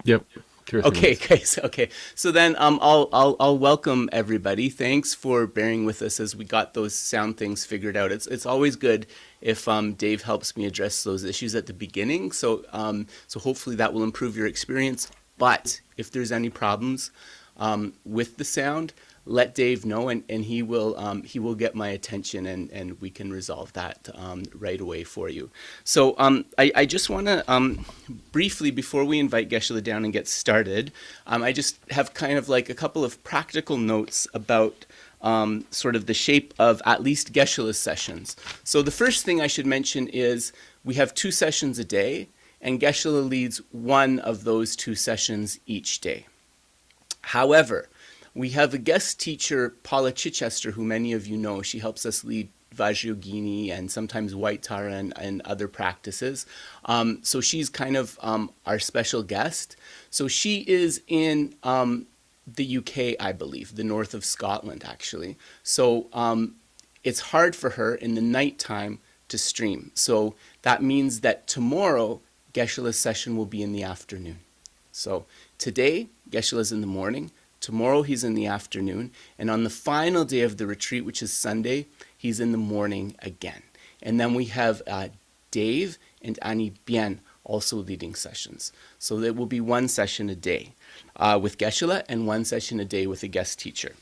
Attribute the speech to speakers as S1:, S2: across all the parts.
S1: Yep. Sure thing,
S2: Okay,
S1: yes.
S2: okay, so then I'll welcome everybody. Thanks for bearing with us as we got those sound things figured out. It's always good if Dave helps me address those issues at the beginning. So hopefully that will improve your experience. But if there's any problems with the sound, let Dave know, and he will get my attention, and we can resolve that right away for you. So I just want to briefly, before we invite Geshe down and get started, I just have kind of like a couple of practical notes about sort of the shape of at least Geshe sessions. So the first thing I should mention is we have 2 sessions a day, and Geshe leads one of those 2 sessions each day. However, we have a guest teacher, Paula Chichester, who many of you know. She helps us lead Vajrayogini and sometimes White Tara and other practices. So she's kind of our special guest. So she is in the UK, I believe, the north of Scotland, actually. So it's hard for her in the nighttime to stream. So that means that tomorrow, Geshe-la's session will be in the afternoon. So today, Geshe is in the morning. Tomorrow, he's in the afternoon. And on the final day of the retreat, which is Sunday, he's in the morning again. And then we have Dave and Annie Bien also leading sessions. So there will be 1 session a day with Geshe and 1 session a day with a guest teacher.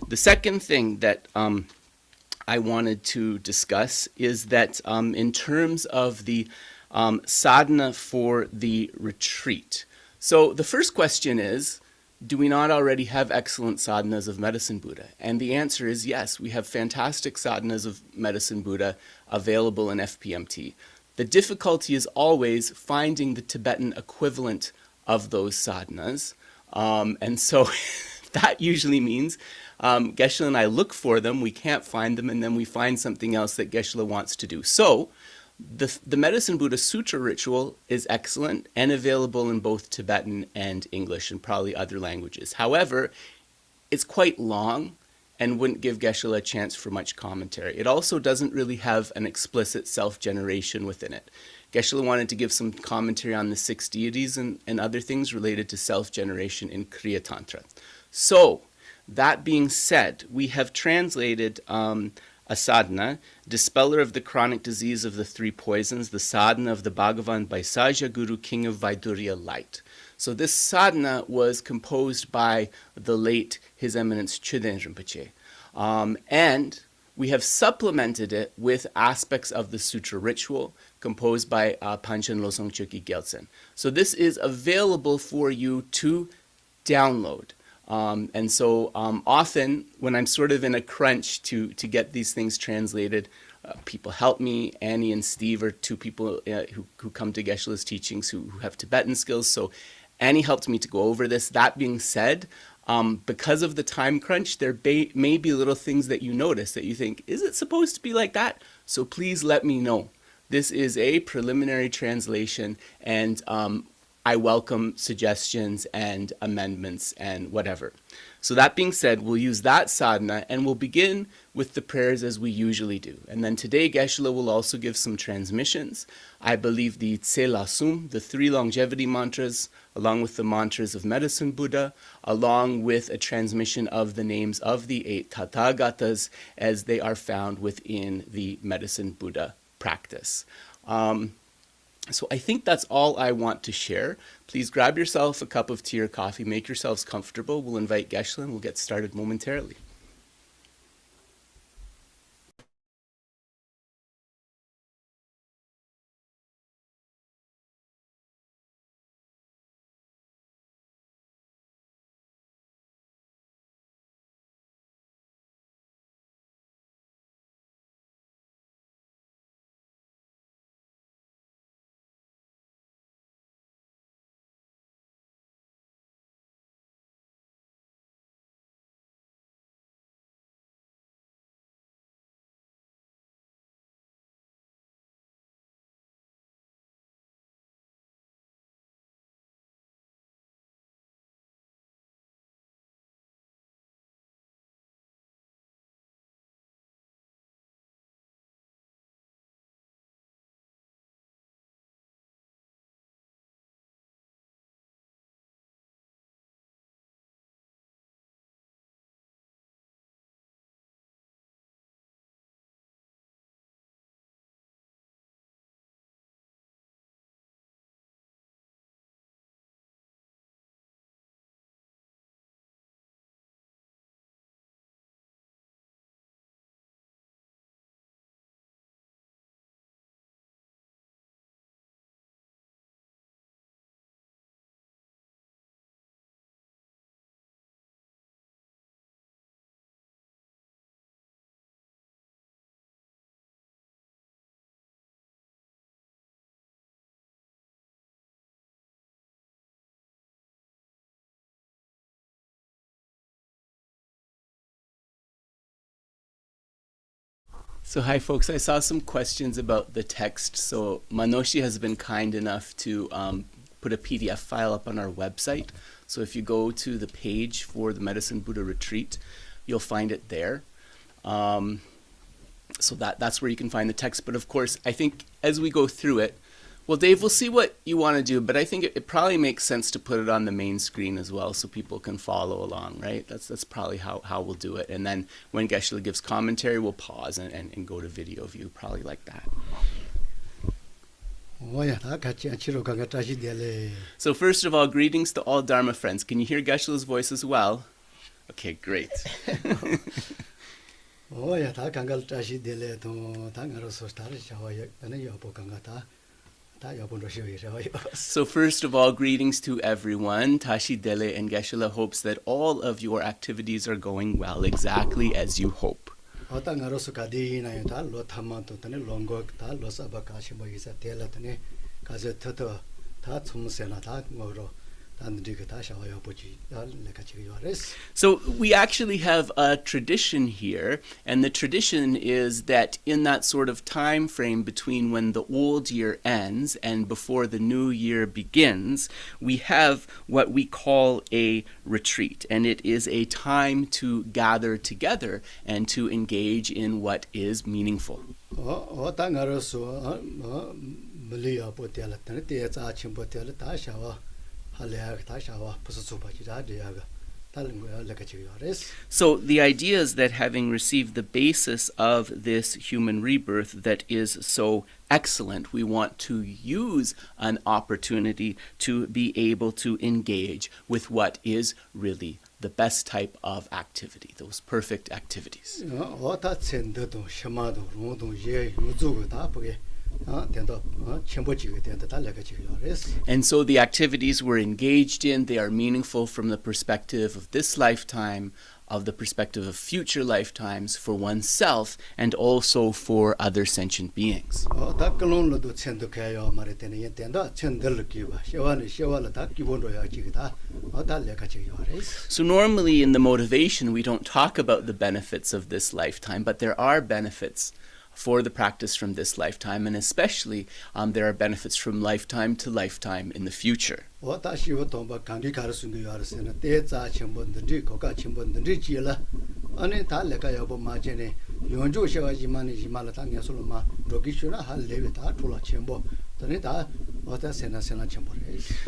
S2: The second thing that I wanted to discuss is that in terms of the sadhana for the retreat. So the first question is, do we not already have excellent sadhanas of Medicine Buddha? And the answer is yes, we have fantastic sadhanas of Medicine Buddha available in FPMT. The difficulty is always finding the Tibetan equivalent of those sadhanas. And so that usually means Geshe and I look for them, we can't find them, and then we find something else that Geshe wants to do. So the Medicine Buddha Sutra ritual is excellent and available in both Tibetan and English and probably other languages. However, it's quite long and wouldn't give Geshe a chance for much commentary. It also doesn't really have an explicit self-generation within it. Geshe wanted to give some commentary on the 6 deities and other things related to self-generation in Kriya Tantra. So, that being said, we have translated a sadhana, dispeller of the chronic disease of the 3 poisons, the sadhana of the Bhagavan Baisaja Guru, King of Vaidurya Light. So this sadhana was composed by the late His Eminence Chöden Rinpoche. And we have supplemented it with aspects of the sutra ritual composed by Panchen Losong Chökyi Gyaltsen. So this is available for you to download. And so often when I'm sort of in a crunch to get these things translated, people help me. Annie and Steve are 2 people who come to Geshe-la's teachings who have Tibetan skills. So Annie helped me to go over this. That being said, because of the time crunch, there may be little things that you notice that you think, is it supposed to be like that? So please let me know. This is a preliminary translation, and I welcome suggestions and amendments and whatever. So that being said, we'll use that sadhana and we'll begin with the prayers as we usually do. And then today Geshe will also give some transmissions. I believe the Tse La Sum, the 3 longevity mantras, along with the mantras of Medicine Buddha, along with a transmission of the names of the 8 Thatagatas as they are found within the Medicine Buddha practice. So I think that's all I want to share. Please grab yourself a cup of tea or coffee, make yourselves comfortable. We'll invite Geshe and we'll get started momentarily. So hi folks, I saw some questions about the text. So Manoshi has been kind enough to put a PDF file up on our website. So if you go to the page for the Medicine Buddha Retreat, you'll find it there. So that's where you can find the text. But of course, I think as we go through it, well, Dave, we'll see what you want to do, but I think it probably makes sense to put it on the main screen as well so people can follow along, right? That's probably how we'll do it. And then when Geshe gives commentary, we'll pause and go to video view, probably like that. So first of all, greetings to all Dharma friends. Can you hear Geshe's voice as well? Okay, great. So first of all, greetings to everyone. Tashi Dele and Geshe hopes that all of your activities are going well, exactly as you hope. So we actually have a tradition here, and the tradition is that in that sort of time frame between when the old year ends and before the new year begins, we have what we call a retreat, and it is a time to gather together and to engage in what is meaningful. So the idea is that having received the basis of this human rebirth that is so excellent, we want to use an opportunity to be able to engage with what is really the best type of activity, those perfect activities. And so the activities we're engaged in, they are meaningful from the perspective of this lifetime, of the perspective of future lifetimes, for oneself, and also for other sentient beings. So normally in the motivation, we don't talk about the benefits of this lifetime, but there are benefits for the practice from this lifetime, and especially there are benefits from lifetime to lifetime in the future.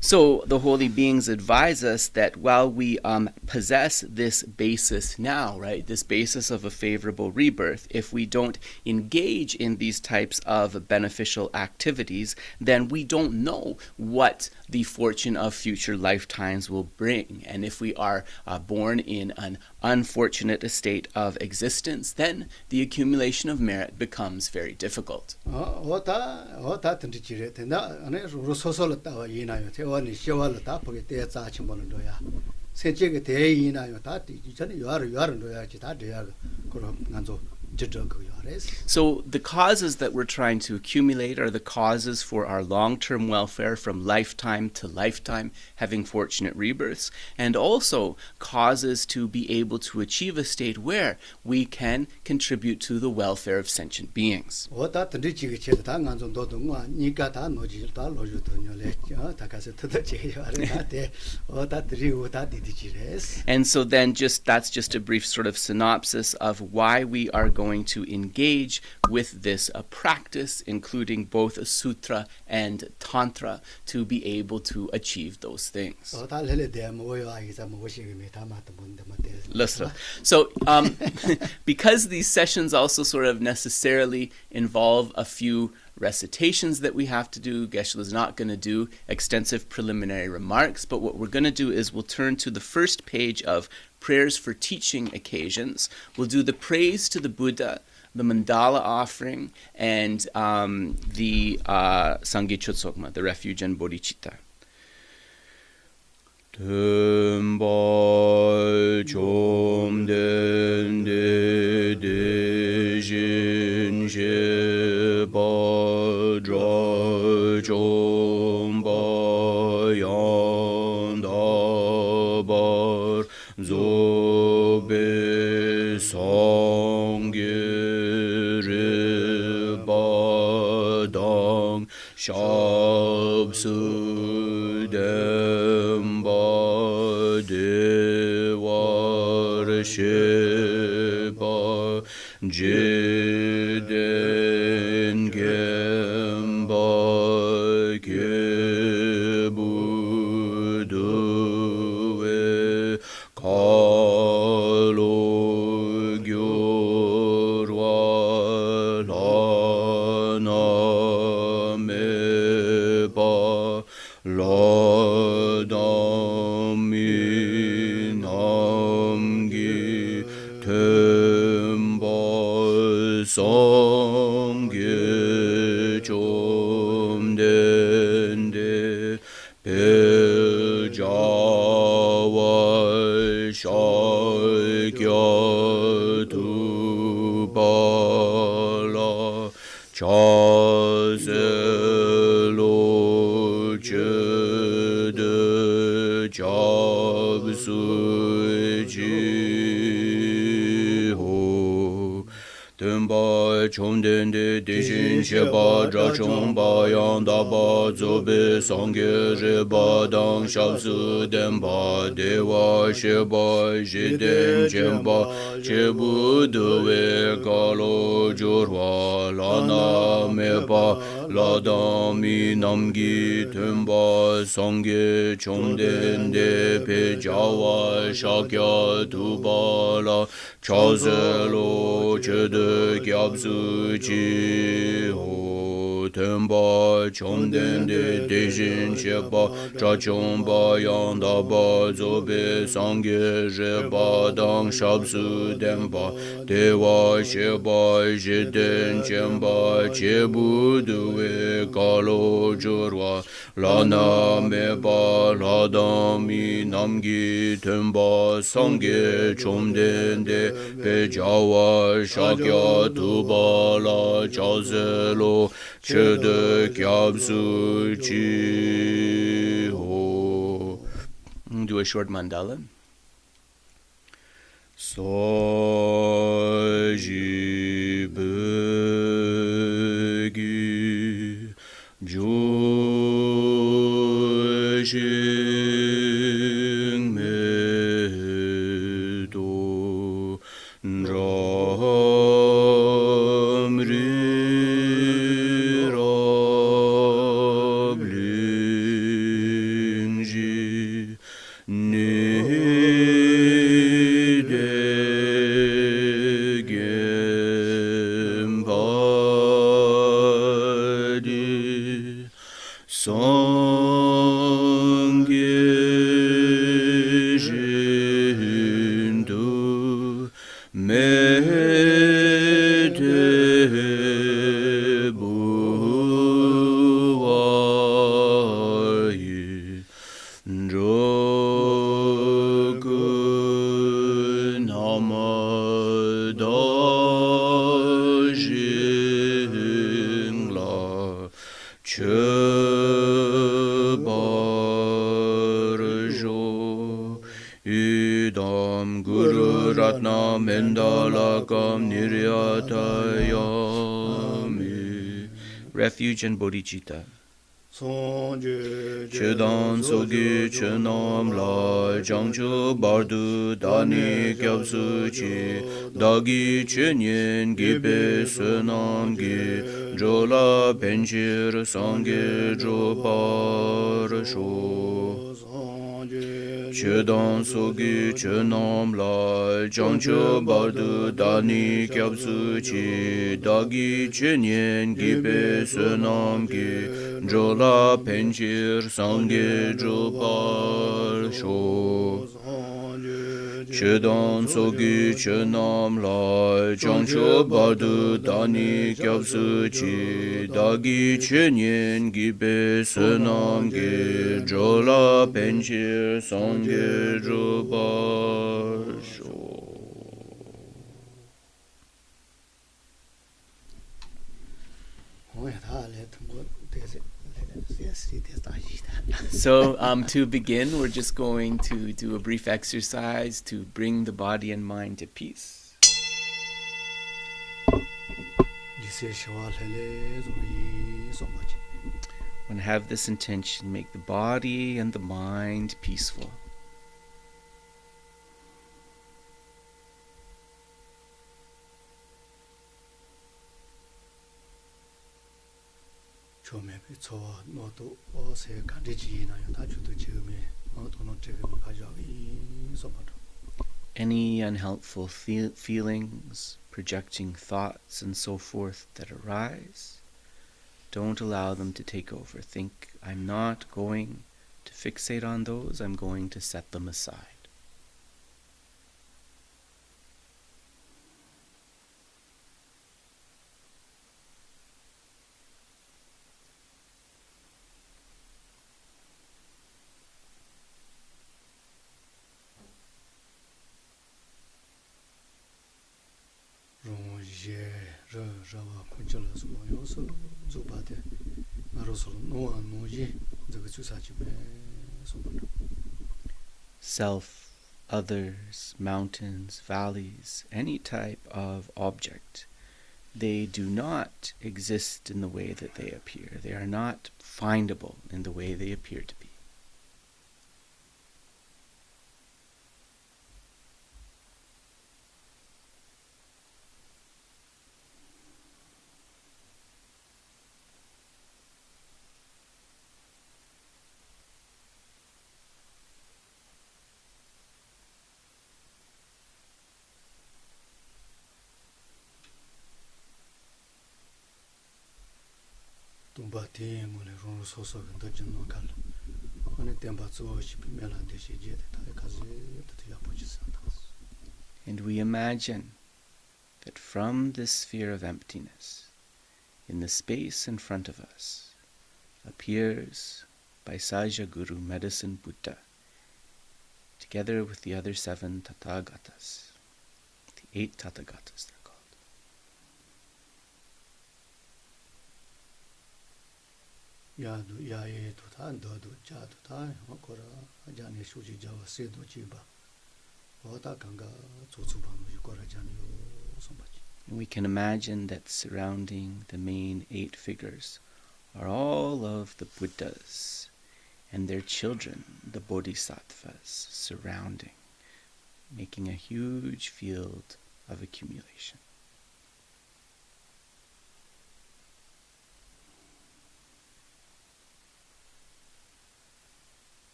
S2: So the holy beings advise us that while we possess this basis now, right, this basis of a favorable rebirth, if we don't engage in these types of beneficial activities, then we don't know what the fortune of future lifetimes will bring. And if we are born in an unfortunate state of existence, then the accumulation of merit becomes very difficult. So the causes that we're trying to accumulate are the causes for our long-term welfare from lifetime to lifetime, having fortunate rebirths, and also causes to be able to achieve a state where we can contribute to the welfare of sentient beings. And so then that's just a brief sort of synopsis of why we are going to engage with this practice, including both a sutra and tantra, to be able to achieve those things. So because these sessions also sort of necessarily involve a few recitations that we have to do, Geshe is not going to do extensive preliminary remarks, but what we're going to do is we'll turn to the first page of prayers for teaching occasions. We'll do the praise to the Buddha, the mandala offering, and the Sangye Chotsogma, the refuge and bodhicitta. Tembal chom den de jin je ba dra chom ba yan da bar zo be sangye re
S1: jiden gemba kebuduwe kalo gyorwa lana meba ladami namgi temba samge chomdende pejawa shakya tubala chazelo chede chabsuji ho temba chomdende deshin sheba drachomba yandaba zobe sangye reba dang shabsu demba dewa sheba jiden jemba chebu dewe galo jorwa lana meba ladami namgi temba sangye chomdende pejawa shakya tubala chazelo chede gyabsu chi ho temba chomdende deshin sheba chachomba yandaba zobe sangye reba dang shabsu demba dewa sheba jiden chemba chebu duwe kalo jorwa lana meba ladami namgi temba sangye chomdende pejawa shakya tubala chazelo chede kyabsu chi ho.
S2: Do a short mandala.
S1: Saji begi joshin medo ramri rablinji Idam Guru Ratna Mendalakam Niryatayami.
S2: Refuge and bodhicitta.
S1: Chedan Sogi Chenam La Jangchu Bardu Dani Kyabsu Chi Dagi Chenyen Gibe Sunam Gi Jola Penchir Sange Jobar Sho Chedan Sogi Chenam La Jangchu Bardu Dani Kyabsu Chi Dagi Chenyen Gibe Sunam Gi Jola Penchir Sange Jopar Sho Chedan Sogi Chenam La Jangcho Bardu Dani Kyabsu Chi Dagi Chenyen Gibe Sunam Ge Jola Penchir Sange Jopar Sho.
S2: So to begin, we're just going to do a brief exercise to bring the body and mind to peace. When have this intention, make the body and the mind peaceful.
S3: 처음에 저 너도 어세 간지지나 다주도 처음에 어떤 적은 가져이 소마도
S2: Any unhelpful feelings, projecting thoughts, and so forth that arise, don't allow them to take over. Think, I'm not going to fixate on those, I'm going to set them aside.
S3: rawa kunjala sumo yoso zubade marosolo noa noji zaga chusachi me somato
S2: Self, others, mountains, valleys, any type of object, they do not exist in the way that they appear. They are not findable in the way they appear to be.
S3: tumba temole ron soso ganda jinno kal one temba zo shipi mela de shije de ta kaze de ya pochisa.
S2: And we imagine that from this sphere of emptiness, in the space in front of us, appears Baisaja Guru Medicine Buddha, together with the other 7 Tatagatas, the 8 Tatagatas they're called.
S3: Yadu yae tuta dodu cha tuta okora ajani shuji jawa sedo chiba ota kanga tsutsuba no yukora jani yo sombachi.
S2: And we can imagine that surrounding the main 8 figures are all of the Buddhas and their children, the Bodhisattvas, surrounding, making a huge field of accumulation.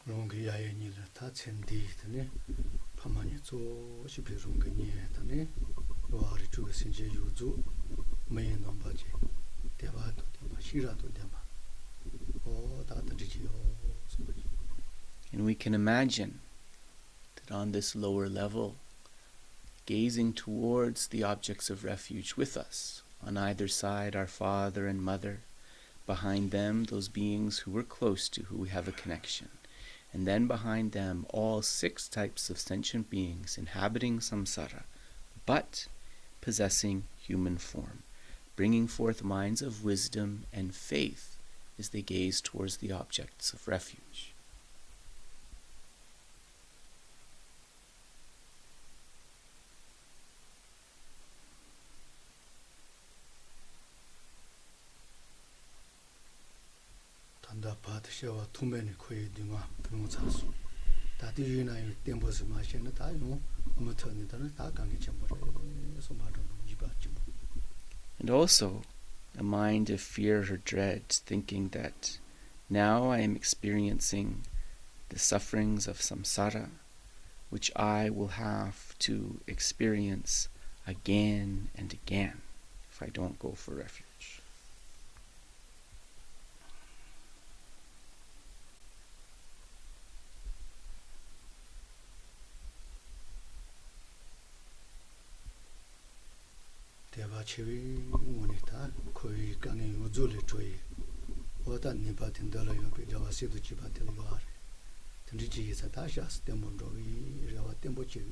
S3: 롱기 야에 니라 다 첸디드네 파마니 조 시피 롱기 니에드네 요아리 주가 신제 유주 메인 넘바지 대바도 대바 시라도 대바 오 다들이지요.
S2: And we can imagine that on this lower level, gazing towards the objects of refuge with us, on either side our father and mother, behind them those beings who we're close to, who we have a connection, and then behind them all 6 types of sentient beings inhabiting samsara, but possessing human form, bringing forth minds of wisdom and faith as they gaze towards the objects of refuge.
S3: 단다 바드셔와 투메니 코에 디마 농사수 다디 유나이 템버스 마시는 다요 아무튼 다 강에 점벌에 소마도 이바지.
S2: And also a mind of fear or dread, thinking that now I am experiencing the sufferings of samsara, which I will have to experience again and again if I don't go for refuge.
S3: 대바 체위 모니타 거의 강에 우zul에 조이 어다 니바 된다라 옆에 자와 세도 지바 되고 하래 들리지에서 다시 왔을 때 뭔로이 자와 템보치.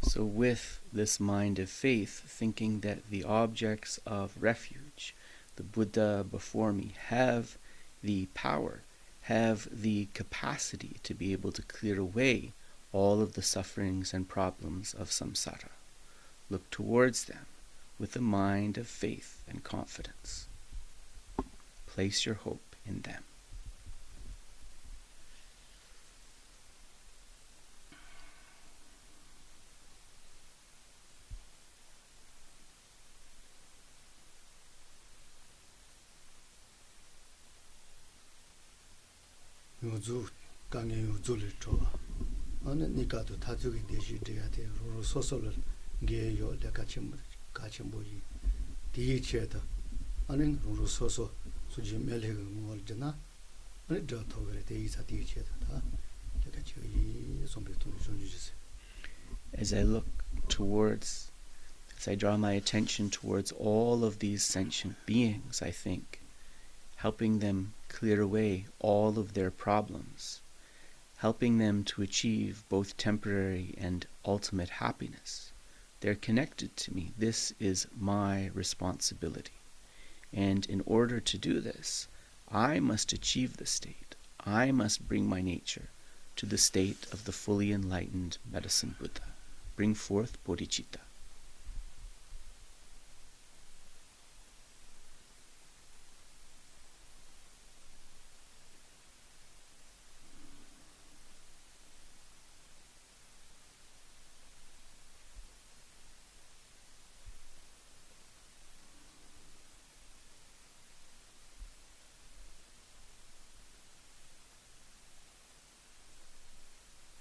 S2: So with this mind of faith, thinking that the objects of refuge, the Buddha before me, have the power, have the capacity to be able to clear away all of the sufferings and problems of samsara. Look towards them with a mind of faith and confidence. Place your hope in them.
S3: yuzu 강에 유주를 줘. 어느 니가도 다주기 대시 돼야 돼. 소소를 게요 내가 같이 뭐지. 디체다. 아니 소소 수지 멜해가 뭐잖아. 아니 저 토그래 대이사 디체다. 내가 저기 좀비도 좀 주세요.
S2: As I look towards, as I draw my attention towards all of these sentient beings, I think, helping them clear away all of their problems, helping them to achieve both temporary and ultimate happiness. They're connected to me. This is my responsibility. And in order to do this, I must achieve the state. I must bring my nature to the state of the fully enlightened medicine Buddha. Bring forth bodhicitta.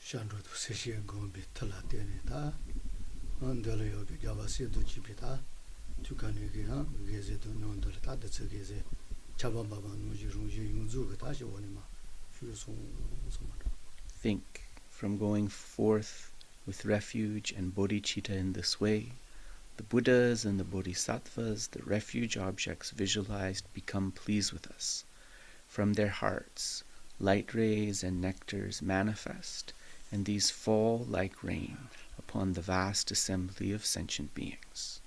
S3: 샨로도 세시에 공비 틀라되니다. 언더를 여기 잡아서도 집이다. 주간에게야 게제도 논들 다들 저게제 잡아봐봐 노지롱지 용주가 다시 오니마.
S2: Think from going forth with refuge and bodhicitta in this way, the Buddhas and the Bodhisattvas, the refuge objects visualized, become pleased with us. From their hearts, light rays and nectars manifest, and these fall like rain upon the vast assembly of sentient beings.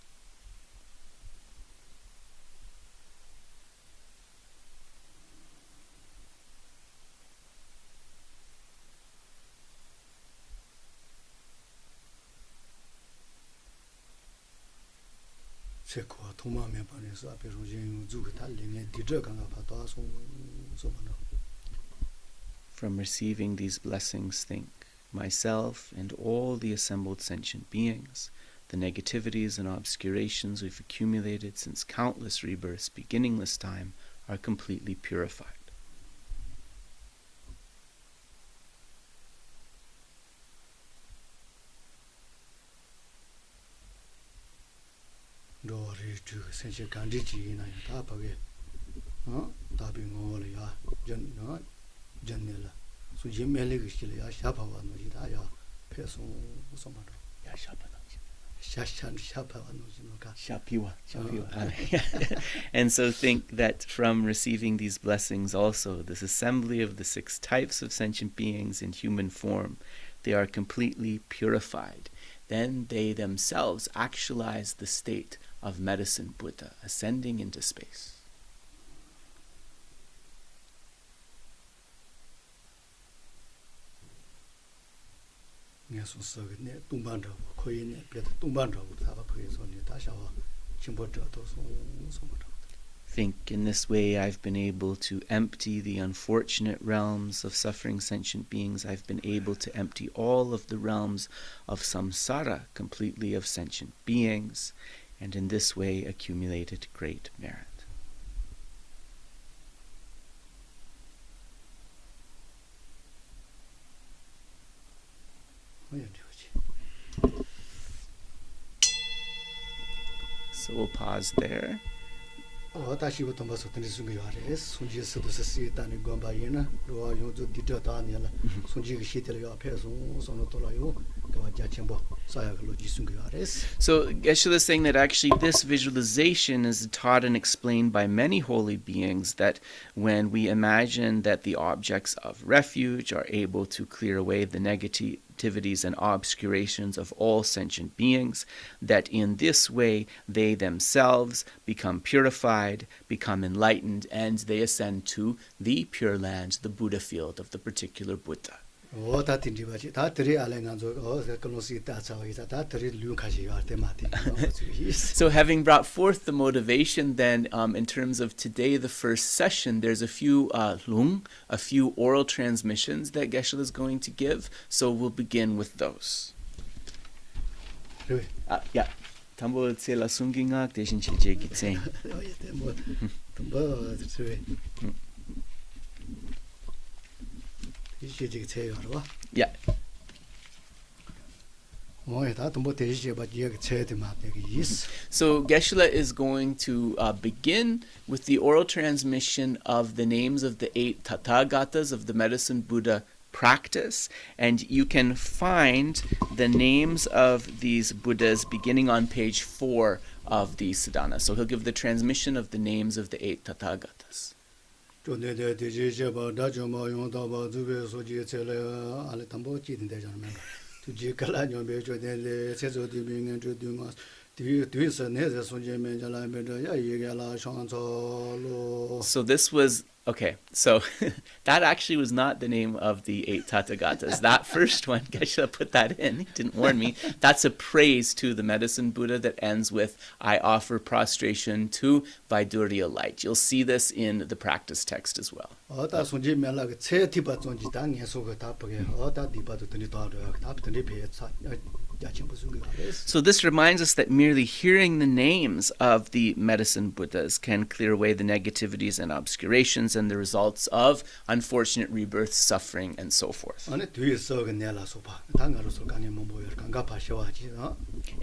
S3: 세코와 도마에 반해서 앞에 로진 주가 달리네 디저가가 받아 소소만.
S2: From receiving these blessings, think, myself and all the assembled sentient beings, the negativities and obscurations we've accumulated since countless rebirths, beginningless time, are completely purified.
S3: 로리 주 sense 간디지나 다 바게 다비 ngol야 전네라 수지 멜리기실야 샤파와노지다야 페소 소마도 야 샤파노지 샤파와노지노가
S2: Shapiwa. And so think that from receiving these blessings also, this assembly of the 6 types of sentient beings in human form, they are completely purified. Then they themselves actualize the state of medicine Buddha, ascending into space. Think in this way I've been able to empty the unfortunate realms of suffering sentient beings. I've been able to empty all of the realms of samsara completely of sentient beings, and in this way accumulated great merit. So we'll pause there.
S3: 다시부터 봐서 드리는 거 아래 손지에서도 쓰다는 거 봐이나 로아 용도 디더다니라 손지가 시텔 옆에서 손을 돌아요 그 자체뭐 사야로 지순 거 아래.
S2: So Geshe is saying that actually this visualization is taught and explained by many holy beings, that when we imagine that the objects of refuge are able to clear away the negativities and obscurations of all sentient beings, that in this way they themselves become purified, become enlightened, and they ascend to the Pure Land, the Buddha field of the particular Buddha. So having brought forth the motivation then, in terms of today, the first session, there's a few a few oral transmissions that Geshe is going to give, so we'll begin with those. Yeah. Tambo tse la sungingak deshin cheche gitseng.
S3: 시지게 제요 봐.
S2: Yeah.
S3: 뭐에다 또 대시제 봐 이게 제대 맞게 있어.
S2: So Geshe is going to begin with the oral transmission of the names of the 8 Thatagatas of the Medicine Buddha practice, and you can find the names of these Buddhas beginning on page 4 of the Sadhana. So he'll give the transmission of the names of the 8 Thatagatas.
S3: 조네데 대시제 봐 다좀마 용다 봐 주베 소지 제래 알레 담보 지든대잖아. tuji kala nyombe choden le sezo di bingen chodu ma di se ne se sonje men jala me ya ye la chanzo lo.
S2: So this was okay. So that actually was not the name of the 8 Tatagatas. That first one, Geshe put that in. He didn't warn me. That's a praise to the medicine Buddha that ends with "I offer prostration to Vaidurya light." You'll see this in the practice text as well.
S3: 어다 손지 면라 그 체티바 존지 당에 속에 답게 어다 디바도 드니 도도 답드니 배차 야친 무슨 거
S2: So this reminds us that merely hearing the names of the medicine Buddhas can clear away the negativities and obscurations and the results of unfortunate rebirth, suffering, and so forth.
S3: 아니 뒤에서 그 내라 소파 당가로서 강에 뭐 강가 파셔와지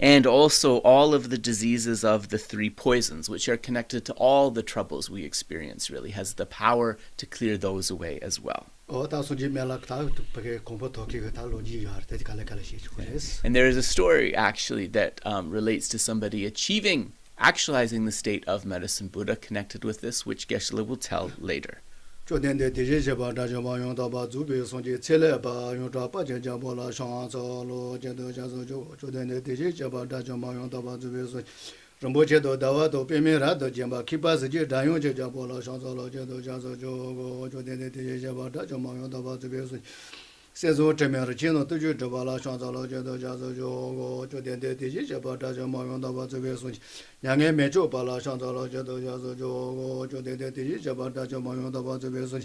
S2: And also all of the diseases of the 3 poisons, which are connected to all the troubles we experience, really has the power to clear those away as well.
S3: 어다 손지 면라 다 그게 공부 도끼가 다 로지 할 때까지 갈래갈래 시고
S2: And there is a story actually that relates to somebody actualizing the state of medicine Buddha connected with this, which Geshe will tell later.
S3: 조된데 대제제 봐 다좀마 용다 봐 주베 손지 체래 봐 용다 봐 제자 볼라 상서로 제도 자서 조된데 대제제 봐 다좀마 용다 봐 주베 손 럼보제도 다와도 페메라도 제마 키바스제 다용제 자볼라 상서로 제도 자서 조된데 대제제 봐 다좀마 용다 봐 주베 손 세조 때문에 진노 도주 저발라 상서로 제도 자서 조된데 대제제 봐 다좀마 용다 봐 주베 손 양의 매조 발라 상서로 제도 자서 조된데 대제제 봐 다좀마 용다 봐 주베 손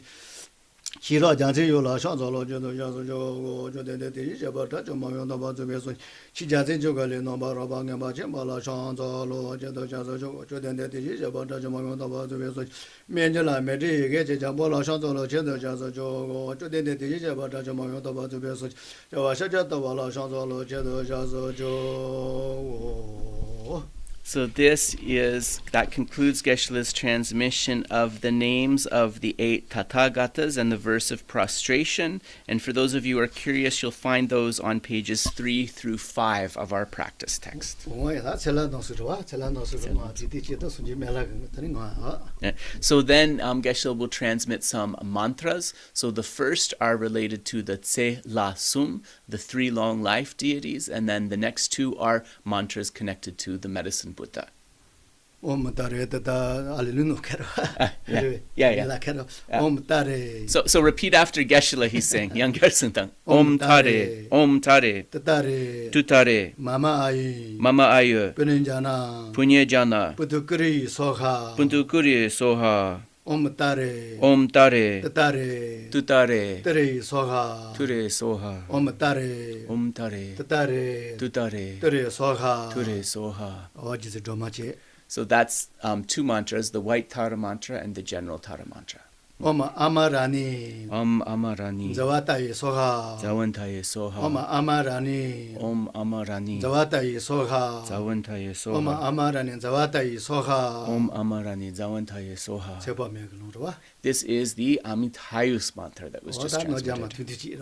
S3: 기라 장제요라 상서로 제도 자서 조된데 대제제 봐 다좀마 용다 봐 주베 손 시자제 조갈레 넘바라 방에 맞에 발라 상서로 제도 자서 조된데 대제제 봐 다좀마 용다 봐 주베 손 면절라 메리게 제자 발라 상서로 제도 자서 조된데 대제제 봐 다좀마 용다 봐 주베 손 저와 샤자도 발라 상서로 제도 자서
S2: So that concludes Geshe-la's transmission of the names of the 8 Tatagatas and the verse of prostration. And for those of you who are curious, you'll find those on pages 3 through 5 of our practice text. So then Geshe will transmit some mantras. So the first are related to the Tse La Sum, the 3 long life deities, and then the next 2 are mantras connected to the medicine Buddha. So repeat after Geshe, he's saying, young Gersentang. Om Tare, Om Tare, Tutare,
S3: Mama
S2: Ayu, Punyajana,
S3: Putukuri Soha,
S2: Puntukuri Soha,
S3: Om Tare,
S2: Tutare,
S3: Tere Soha,
S2: Ture Soha,
S3: Om Tare,
S2: Tutare,
S3: Tere Soha,
S2: Ture Soha.
S3: What is it, Domache?
S2: So that's 2 mantras, the White Tara mantra and the General Tara mantra.
S3: Om Amarani,
S2: Amarani,
S3: Zawatai Soha,
S2: Zawantaye Soha,
S3: Om Amarani, Zawatai Soha,
S2: Zawantaye Soha,
S3: Om Amarani, Zawatai Soha,
S2: Amarani, Zawantaye Soha.
S3: Sepa.
S2: This is the Amitayus mantra that was just transmitted.
S3: transmitted.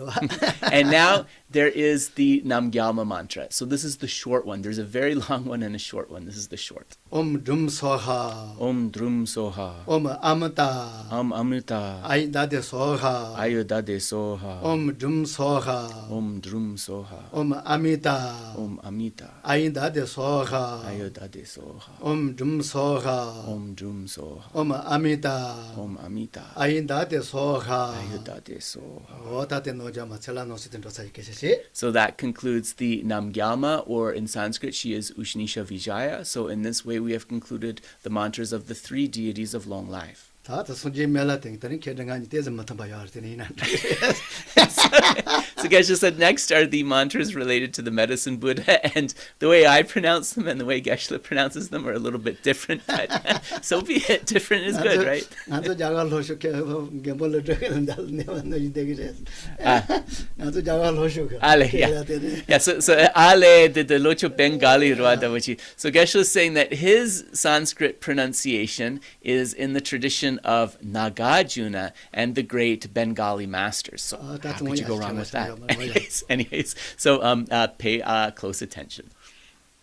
S2: And now there is the Namgyalma mantra. So this is the short one. There's a very long one and a short one. This is the short.
S3: Om Drum Soha,
S2: Om Drum Soha,
S3: Om Amata,
S2: Om Amrita,
S3: Ayudade Soha,
S2: Ayudade Soha,
S3: Om Drum Soha,
S2: Om Drum Soha,
S3: Om Amita,
S2: Om Amita,
S3: Ayudade Soha,
S2: Ayudade Soha,
S3: Om Drum Soha,
S2: Om Drum Soha,
S3: Om Amita,
S2: Om Amita,
S3: Ayudade Soha,
S2: Ayudade Soha.
S3: So
S2: So that concludes the Namgyalma, or in Sanskrit she is Ushnisha Vijaya. So in this way we have concluded the mantras of the 3 deities of long life. So Geshe said next are the mantras related to the medicine Buddha, and the way I pronounce them and the way Geshe pronounces them are a little bit different, but so be it. Different is good, right?
S3: 나도 자갈로쇼 개벌로 저기는 내가 너희 되게 나도 자갈로쇼
S2: Ale, yeah. Yeah, so Ale the Locho Bengali Ruadawachi. So Geshe is saying that his Sanskrit pronunciation is in the tradition of Nagarjuna and the great Bengali masters. So how could you go wrong with that? Anyways, so pay close attention.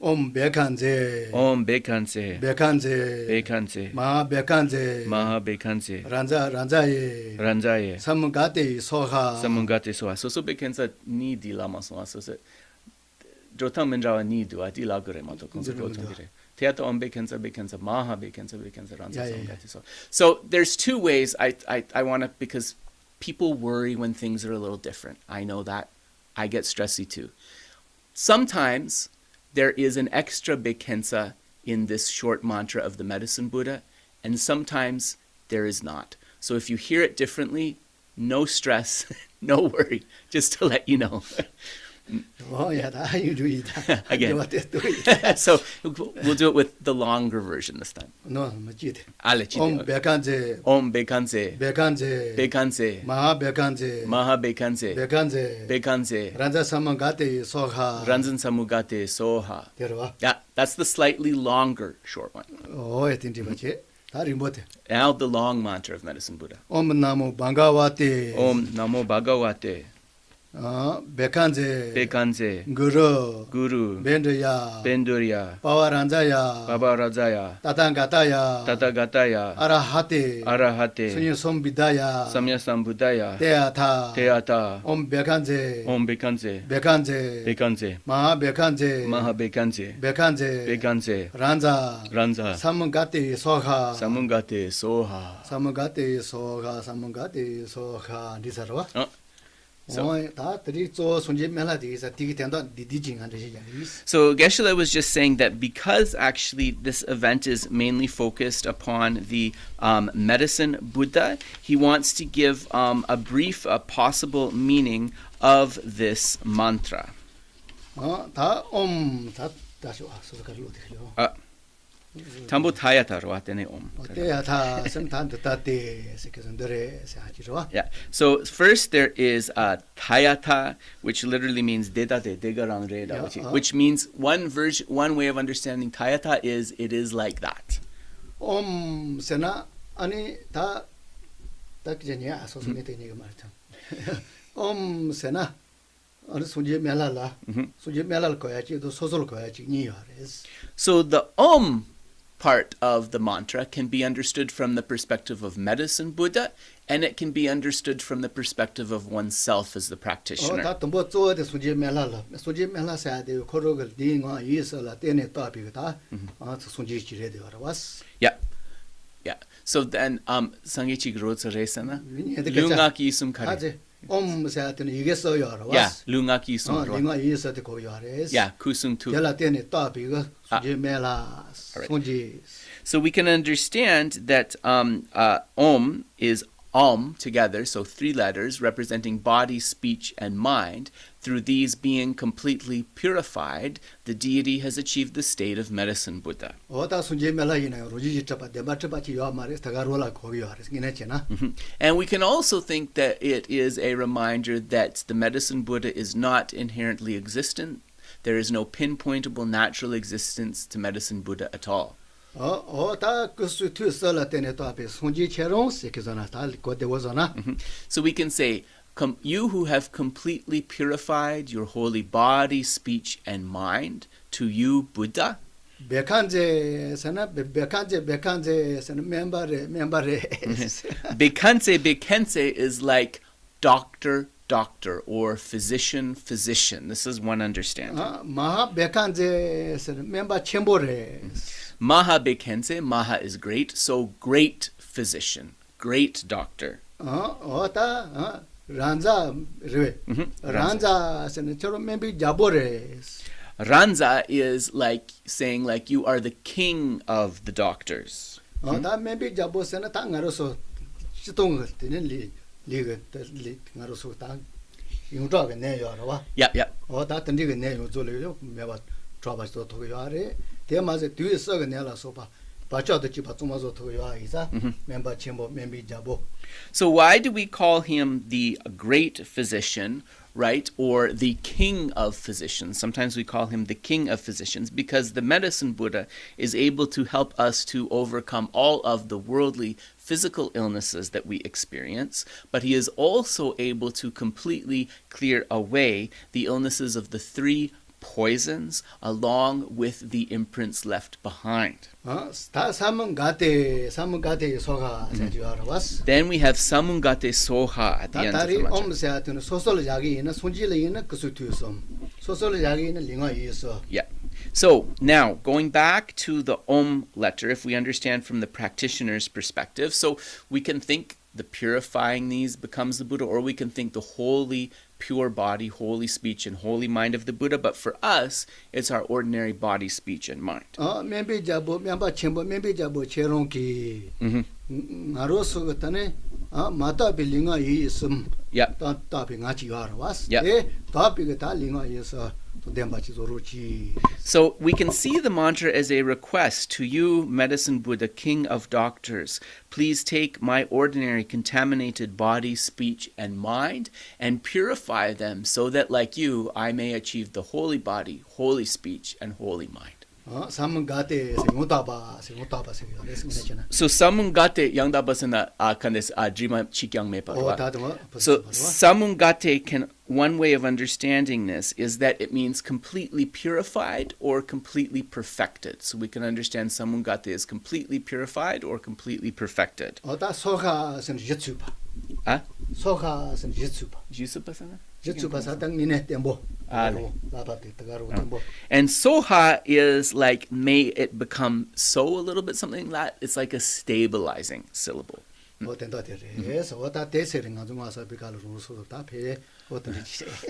S3: Om Bekanze,
S1: Om Bekanse,
S3: Bekanze,
S1: Bekanse,
S3: Maha Bekanze,
S1: Maha Bekanse,
S3: Ranzaye,
S1: Ranzaye,
S3: Samgate Soha,
S1: Samungate Soa.
S2: So Bekansa ni di lama so so Jotam Menjawa ni do ati lagure mato konzotongire. Teato Om Bekansa Maha Bekansa Ranza Samgate so. So there's two ways I want to, because people worry when things are a little different. I know that. I get stressy too. Sometimes there is an extra bekensa in this short mantra of the medicine Buddha, and sometimes there is not. So if you hear it differently, no stress, no worry, just to let you know.
S3: Oh yeah, that you do it.
S2: Again. So we'll do it with the longer version this time.
S3: No, majid.
S2: Om
S3: Bekanze,
S2: Om Bekanse,
S3: Bekanze,
S2: Bekanse,
S3: Maha Bekanze,
S2: Maha Bekanse,
S3: Bekanze,
S2: Bekanse,
S3: Ranza Samgate Soha.
S2: Ranzan Samugate Soha.
S3: Terwa.
S2: Yeah, that's the slightly longer short one.
S3: Oh, I think it. That remote.
S2: Now the long mantra of medicine Buddha.
S3: Om Namo Bhagavate.
S1: Om Namo Bhagavate,
S3: Bekanze,
S1: Bekanse,
S3: Guru,
S1: Guru,
S3: Bendaya,
S1: Benduria,
S3: Pawaranjaya,
S1: Baba Rajaya,
S3: Tatangataya,
S1: Tatagataya,
S3: Arahate,
S1: Arahate,
S3: Sunyi Sombidaya,
S1: Samya Sambudaya,
S3: Teata,
S1: Teata,
S3: Om Bekanze,
S1: Om Bekanse,
S3: Bekanze,
S1: Bekanse,
S3: Maha Bekanze,
S1: Maha Bekanse,
S3: Bekanze,
S1: Bekanse,
S3: Ranza,
S1: Ranza,
S3: Samgate Soha,
S1: Samungate Soha.
S3: Samgate Soha, Samgate Soha, Disarwa.
S2: Oh.
S3: So
S2: Geshe was just saying that because actually this event is mainly focused upon the medicine Buddha, he wants to give a brief, possible meaning of this mantra. Tambo Tayata Ruatene Om. Yeah. So first there is Tayata, which literally means Dedate Degarang Reda, which means one way of understanding Tayata is it is like that.
S3: Om Sena Ani Ta Takjania Associated Om Sena Sunji Melala, Sunji Melal Koyachi, the social Koyachi Niyares.
S2: So the Om part of the mantra can be understood from the perspective of medicine Buddha, and it can be understood from the perspective of oneself as the practitioner. Yeah. Yeah. So then Sangechi Grotsa Resana Lungaki Sum Kare.
S3: Om Satin Yugeso
S2: Yeah, Lungaki Sum. Yeah, Kusum Tu. So we can understand that Om is Om together, so three letters representing body, speech, and mind. Through these being completely purified, the deity has achieved the state of medicine Buddha. And we can also think that it is a reminder that the medicine Buddha is not inherently existent. There is no pinpointable natural existence to medicine Buddha at all. So we can say, you who have completely purified your holy body, speech, and mind, to you, Buddha. Bekanse is like doctor, or physician. This is one understanding. Maha Bekense, Maha is great, so great physician, great doctor. Ranza is like saying like you are the king of the doctors.
S3: 용적에 내요라와
S2: Yep, yep.
S3: 다 던지게 내요 줄려 매바 잡아서 도요아래 대마제 뒤에서가 내라서 봐 바쳐도 집어 좀아서 도요아 이자 멤버 첨부 멤비 잡고
S2: So why do we call him the great physician, right? Or the king of physicians? Sometimes we call him the king of physicians because the medicine Buddha is able to help us to overcome all of the worldly physical illnesses that we experience, but he is also able to completely clear away the illnesses of the three poisons along with the imprints left behind.
S3: 다 사문가테 소가 자주하러왔어
S2: Then we have Samungate Soha at the end of
S3: 다리
S2: the mantra.
S3: 엄세한테는 소설 이야기는 손질이는 그수 뒤에서 소설 이야기는 링어 이에서
S2: Yeah. So now, going back to the Om letter, if we understand from the practitioner's perspective, so we can think the purifying these becomes the Buddha, or we can think the holy, pure body, holy speech, and holy mind of the Buddha. But for us, it's our ordinary body, speech, and mind.
S3: 멤비 잡고 멤버 첨부 멤비 잡고 제롱기 나로서 같네 마타 빌링아 이 있음
S2: Yep.
S3: 답이 같이 하러왔어
S2: Yep.
S3: 예 답이 다 링어 이에서 또 덴바치 조로지
S2: So we can see the mantra as a request to you, Medicine Buddha, King of Doctors. Please take my ordinary contaminated body, speech, and mind and purify them so that, like you, I may achieve the holy body, holy speech, and holy mind.
S3: 사문가테 세모타바 세요 레스미잖아
S2: So samungate yangdabasana kandes drima chikyangme parwa.
S3: 다도
S2: So samungate can, one way of understanding this is that it means completely purified or completely perfected. So we can understand samungate is completely purified or completely perfected.
S3: 다 소가선 예츠바
S2: Ah?
S3: 소가선 예츠바
S2: Jusupasana?
S3: 예츠바 사당 니네 템보
S2: 네.
S3: 라바테 따가로 템보
S2: And soha is like, may it become so a little bit, something like it's like a stabilizing syllable.
S3: 된다데레서 왔다 대세를 가지고 와서 비가로 로서 답해 어떤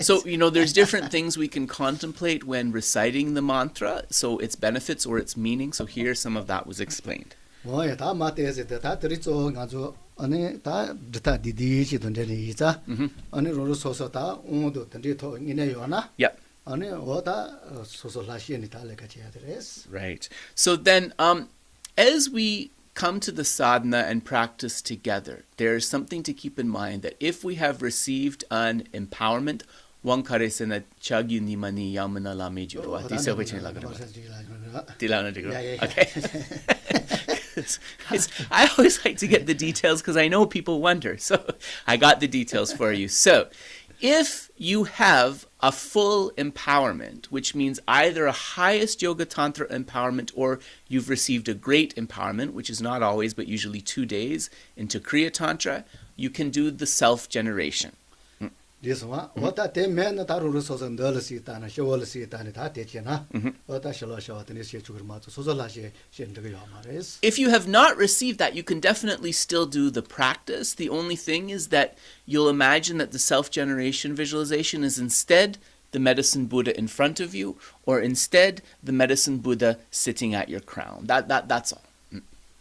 S2: So, there's different things we can contemplate when reciting the mantra, so its benefits or its meaning. So here some of that was explained.
S3: 뭐야 다 마테에서 다 드리죠 가지고 아니 다 드타 디디지 던데리자 아니 로로소서 다 오도 던데토 이네 요나
S2: Yep.
S3: 아니 오다 소소라시니 달래가 해야데레스
S2: Right. So then, as we come to the sadhana and practice together, there's something to keep in mind that if we have received an empowerment, Wangkaresena chagyu nimani yamana lame jurwa. Okay. I always like to get the details because I know people wonder. So I got the details for you. So if you have a full empowerment, which means either a highest yoga tantra empowerment or you've received a great empowerment, which is not always but usually 2 days into Kriya Tantra, you can do the self-generation.
S3: 리스와 왔다 대면 다루로소서 넣을수 있다는 쇼월수 있다는 다 됐잖아 왔다 셜러셔더니 시주를 맞춰 소소라시 신저가 말이스
S2: If you have not received that, you can definitely still do the practice. The only thing is that you'll imagine that the self-generation visualization is instead the medicine Buddha in front of you, or instead the medicine Buddha sitting at your crown. That's all.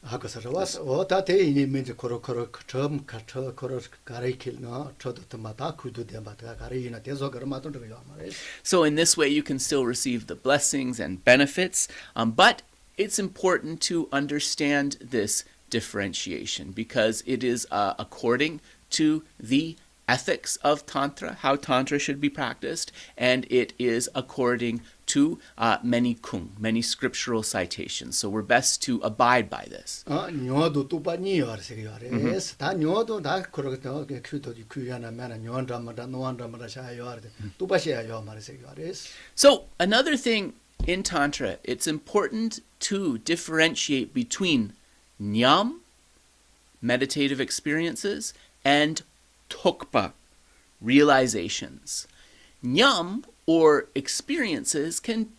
S3: 하고서 와서 왔다 대인이 민지 코로코로 처음 가처 코로 가리킬나 저도 때마다 구도 때마다 가리나 대서 그러마도 저거 말이스
S2: So in this way, you can still receive the blessings and benefits, but it's important to understand this differentiation because it is according to the ethics of Tantra, how Tantra should be practiced, and it is according to many kung, many scriptural citations. So we're best to abide by this.
S3: 녀도 뚜빠니요 알세요레스 다 녀도 다 그렇게 큐도지 큐야나 매나 녀한다마다 노한다마다 샤요 뚜빠시야요 말세요레스
S2: So another thing in Tantra, it's important to differentiate between nyam, meditative experiences, and tokpa, realizations. Nyam, or experiences, can,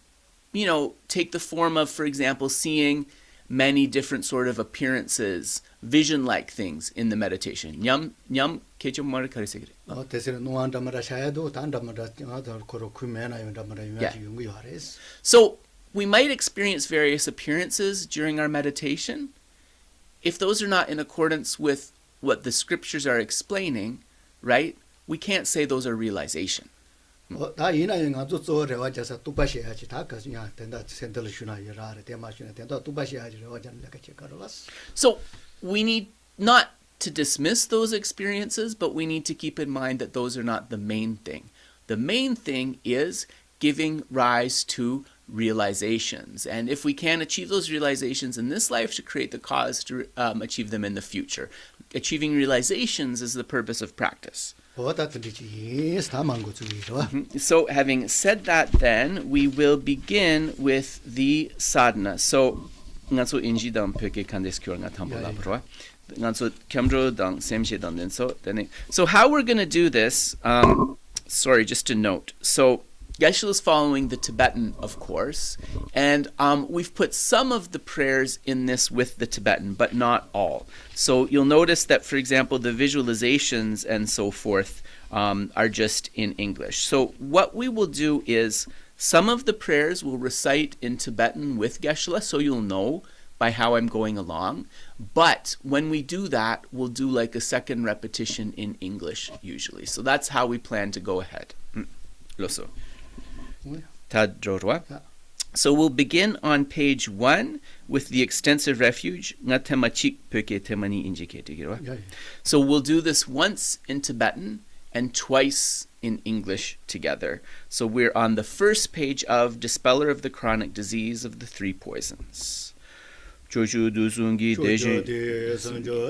S2: take the form of, for example, seeing many different sort of appearances, vision-like things in the meditation. Nyam, kecho mara karisegire.
S3: 대세는 노한다마다 샤야도 단다마다 코로 쿠메나 연다마다 유야지 용구요레스
S2: So we might experience various appearances during our meditation. If those are not in accordance with what the scriptures are explaining, right? we can't say those are realization.
S3: 다 이나는 아주 저래와져서 뚜바시야지 다 그냥 된다 센터를 주나 이라래 대마시나 된다 뚜바시야지 와잖아 내가 체크하러왔어.
S2: So we need not to dismiss those experiences, but we need to keep in mind that those are not the main thing. The main thing is giving rise to realizations. And if we can achieve those realizations in this life, to create the cause to achieve them in the future. Achieving realizations is the purpose of practice. So having said that, then, we will begin with the sadhana. So, so how we're going to do this, sorry, just to note. So Geshe is following the Tibetan, of course, and we've put some of the prayers in this with the Tibetan, but not all. So you'll notice that, for example, the visualizations and so forth are just in English. So what we will do is some of the prayers we'll recite in Tibetan with Geshe, so you'll know by how I'm going along. But when we do that, we'll do like a second repetition in English usually. So that's how we plan to go ahead. Loso. So we'll begin on page 1 with the extensive refuge. So we'll do this once in Tibetan and twice in English together. So we're on the first page of Dispeller of the Chronic Disease of the Three Poisons. Chochu dusungi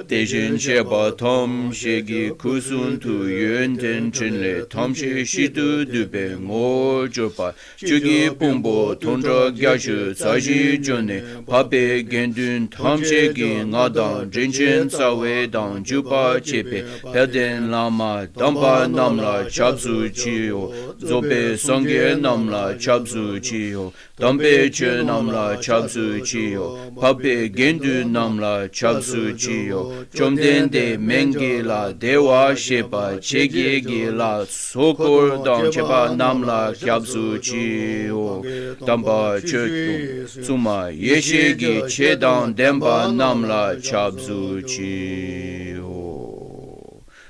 S2: dejin sheba tom shegi kusun tu yuen den chinle tom she shidu dube ngo jopa chugi pumbo tondra gyashu saji jone pabe gendun tom shegi ngadan jinchin sawe dan jupa chepe pelden lama damba namla chapsu chiyo zobe sangye namla chapsu chiyo dambe che namla chapsu chiyo pabe gendu namla chapsu chiyo chomden de mengi la dewa sheba chegi gi la sokor dang cheba namla chapsu chiyo damba chekdu suma yeshe gi chedan demba namla chapsu chiyo.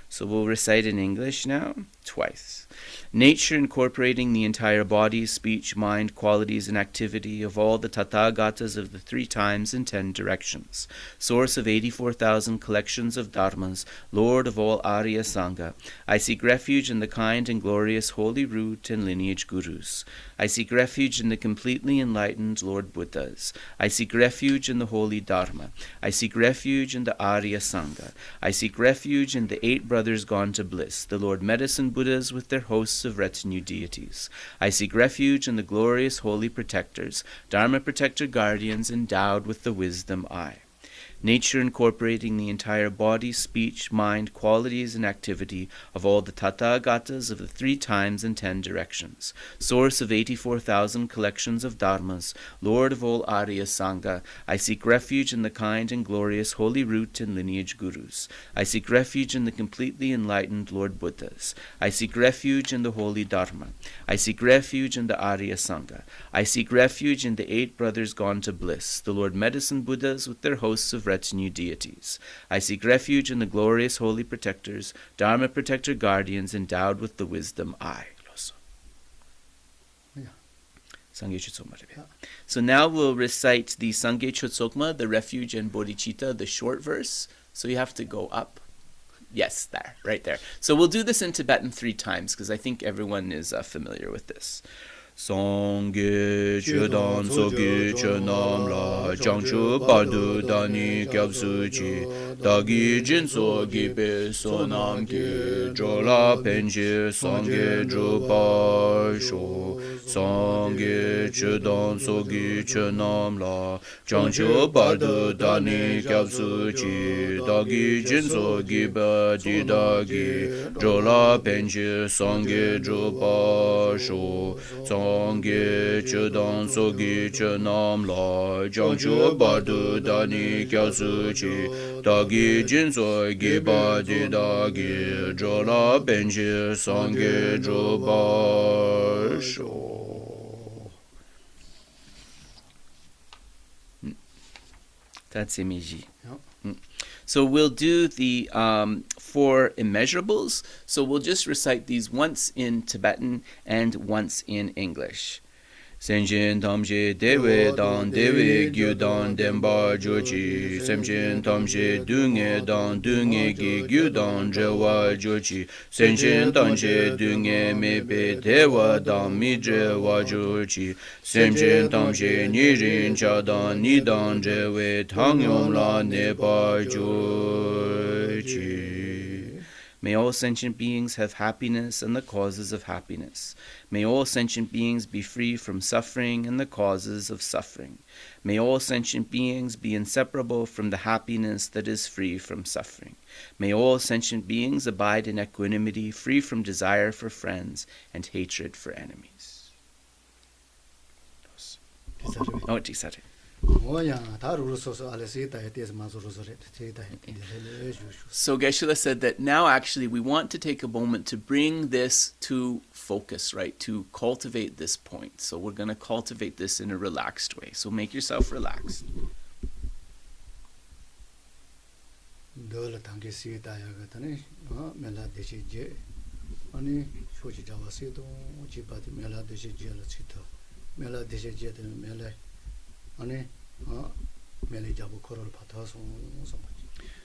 S2: So we'll recite in English now, twice. Nature incorporating the entire body, speech, mind, qualities, and activity of all the Tathagatas of the 3 times and 10 directions, source of 84,000 collections of dharmas, Lord of all Arya Sangha. I seek refuge in the kind and glorious holy root and lineage gurus. I seek refuge in the completely enlightened Lord Buddhas. I seek refuge in the holy Dharma. I seek refuge in the Arya Sangha. I seek refuge in the 8 brothers gone to bliss, the Lord Medicine Buddhas with their hosts of retinue deities. I seek refuge in the glorious holy protectors, Dharma protector guardians endowed with the wisdom eye. Nature incorporating the entire body, speech, mind, qualities, and activity of all the Tathagatas of the 3 times and 10 directions, source of 84,000 collections of dharmas, Lord of all Arya Sangha. I seek refuge in the kind and glorious holy root and lineage gurus. I seek refuge in the completely enlightened Lord Buddhas. I seek refuge in the holy Dharma. I seek refuge in the Arya Sangha. I seek refuge in the 8 brothers gone to bliss, the Lord Medicine Buddhas with their hosts of retinue deities. I seek refuge in the glorious holy protectors, Dharma protector guardians endowed with the wisdom eye. So now we'll recite the Sangye Chotsokma, the refuge and bodhicitta, the short verse. So you have to go up. Yes, there, right there. So we'll do this in Tibetan 3 times because I think everyone is familiar with this. Sangye chedan sogi chenam la changchu bardu dani gyabsu chi dagi jinso gibe sonam ki jola penji sangye drupa sho sangye chedan sogi chenam la changchu bardu dani gyabsu chi dagi jinso gibe didagi jola penji sangye drupa sho Sangye chedan sogi chenam la jangchu bardu dani kyasu chi dagi jinso giba didagi jola benji sangye joba sho. That's Meiji. So we'll do the 4 immeasurables. So we'll just recite these once in Tibetan and once in English. Senjin tamje dewe dan dewe gyu dan demba jochi. Senjin tamje dunge dan dunge gi gyu dan jewa jochi. Senjin tamje dunge mebe dewa dan mi jewa jochi. Senjin tamje nirin cha dan ni dan jewe tangyom la neba jochi. May all sentient beings have happiness and the causes of happiness. May all sentient beings be free from suffering and the causes of suffering. May all sentient beings be inseparable from the happiness that is free from suffering. May all sentient beings abide in equanimity, free from desire for friends and hatred for enemies. Oh, Tisare. So Geshe said that now actually we want to take a moment to bring this to focus, right? To cultivate this point. So we're going to cultivate this in a relaxed way. So make yourself relaxed.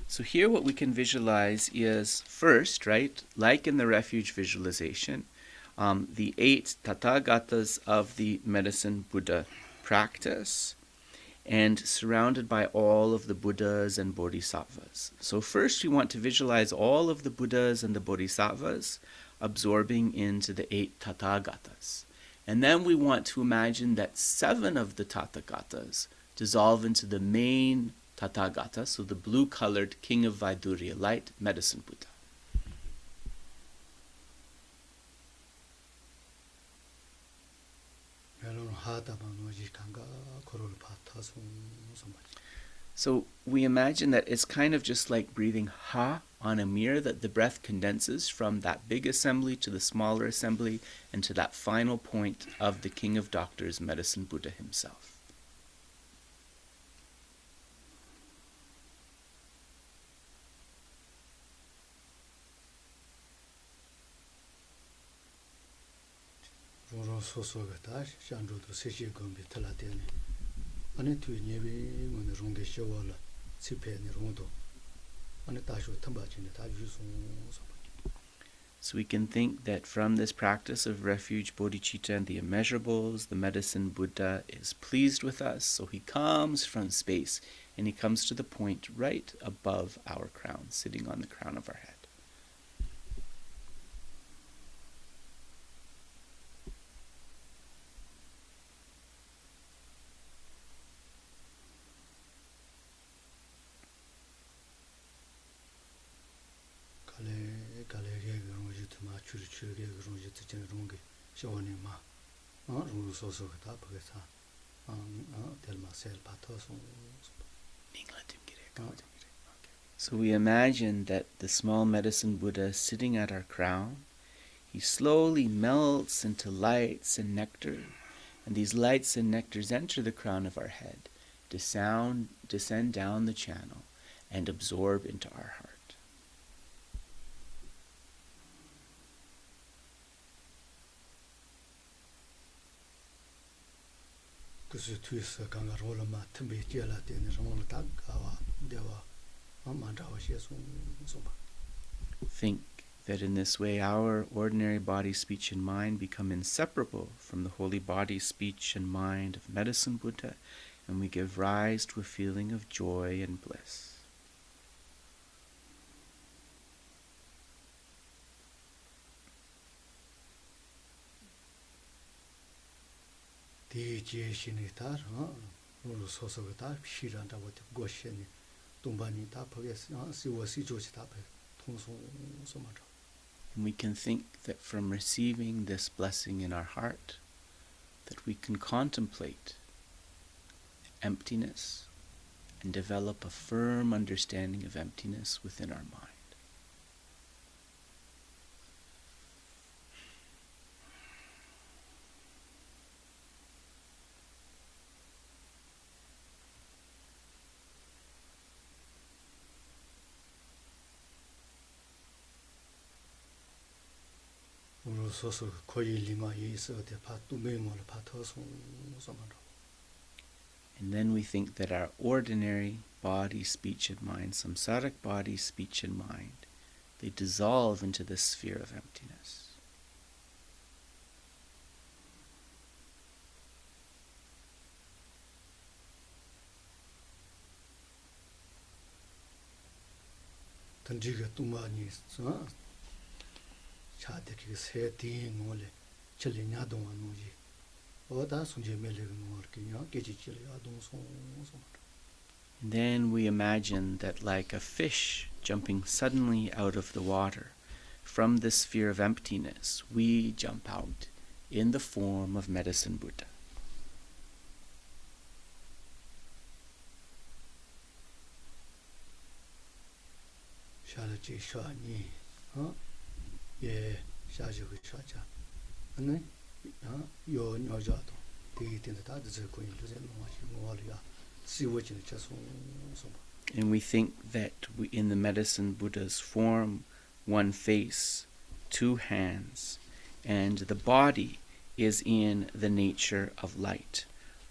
S2: So here what we can visualize is first, right, like in the refuge visualization, the 8 Thatagatas of the Medicine Buddha practice, and surrounded by all of the Buddhas and Bodhisattvas. So first we want to visualize all of the Buddhas and the Bodhisattvas absorbing into the 8 Thatagatas. And then we want to imagine that 7 of the Tathagatas dissolve into the main Tathagata, so the blue-colored King of Vaidurya, light medicine Buddha. So we imagine that it's kind of just like breathing ha on a mirror, that the breath condenses from that big assembly to the smaller assembly and to that final point of the King of Doctors, Medicine Buddha himself. So we can think that from this practice of refuge, bodhicitta, and the immeasurables, the medicine Buddha is pleased with us. So he comes from space and he comes to the point right above our crown, sitting on the crown of our head. So we imagine that the small medicine Buddha sitting at our crown, he slowly melts into lights and nectar, and these lights and nectars enter the crown of our head, descend down the channel, and absorb into our heart. Think that in this way our ordinary body, speech, and mind become inseparable from the holy body, speech, and mind of Medicine Buddha, and we give rise to a feeling of joy and bliss. And we can think that from receiving this blessing in our heart, that we can contemplate emptiness and develop a firm understanding of emptiness within our mind.
S3: 우리 소소 거의 리마 있어 대 파도 메모를 파터서 소만로.
S2: And then we think that our ordinary body, speech, and mind, samsaric body, speech, and mind, they dissolve into the sphere of emptiness.
S3: 던지가 또 많이 있어. 차대기 세티 몰래 칠리냐 동안오지. 어다 손제 멜레가 뭐르기냐 깨지질이야 동송.
S2: And then we imagine that like a fish jumping suddenly out of the water, from the sphere of emptiness, we jump out in the form of Medicine Buddha.
S3: 샤르지 샤니 예 샤지고 샤자 아니 요 녀자도 되게 된다 다들 거인 도제 뭐지 뭐리야 시워지는 자소
S2: And we think that in the Medicine Buddha's form, one face, two hands, and the body is in the nature of light.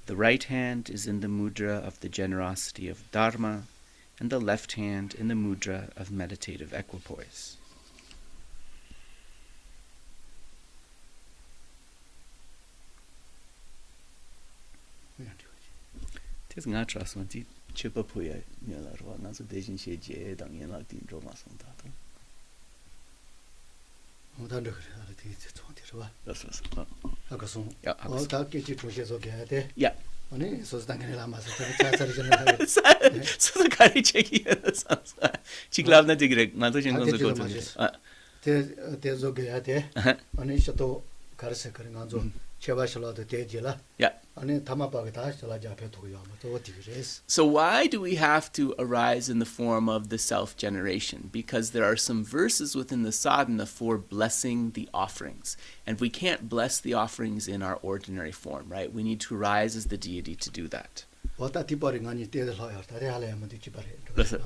S2: The right hand is in the mudra of the generosity of Dharma, and the left hand in the mudra of meditative equipoise. Tis nga tras man ti chipa puya nyala ro na so dejin she je dang yin la din ro ma song da to.
S3: 뭐단데 그래 알아 되게 좋은데 봐.
S2: That's
S3: 아까 송.
S2: 야, 아까
S3: 다 깨지 조셔서 해야 돼.
S2: Yeah.
S3: 아니 소스당에 남아서 자자리 좀 하고.
S2: So the kari cheki chiklam na tigre ma to jin gonzo ko
S3: 대 대조게 해야 돼. 아니 셔도 가르쳐 그런 거죠. 제바실라도 대지라.
S2: Yeah.
S3: 아니 담아바가 다 잘하지 앞에 두고요. 또 어떻게 그랬어?
S2: So why do we have to arise in the form of the self-generation? Because there are some verses within the sadhana for blessing the offerings. And we can't bless the offerings in our ordinary form, right? We need to arise as the deity to do that.
S3: 왔다 뒤버린 아니 때들 하여 다리 하려면 뒤집어래.
S2: Listen.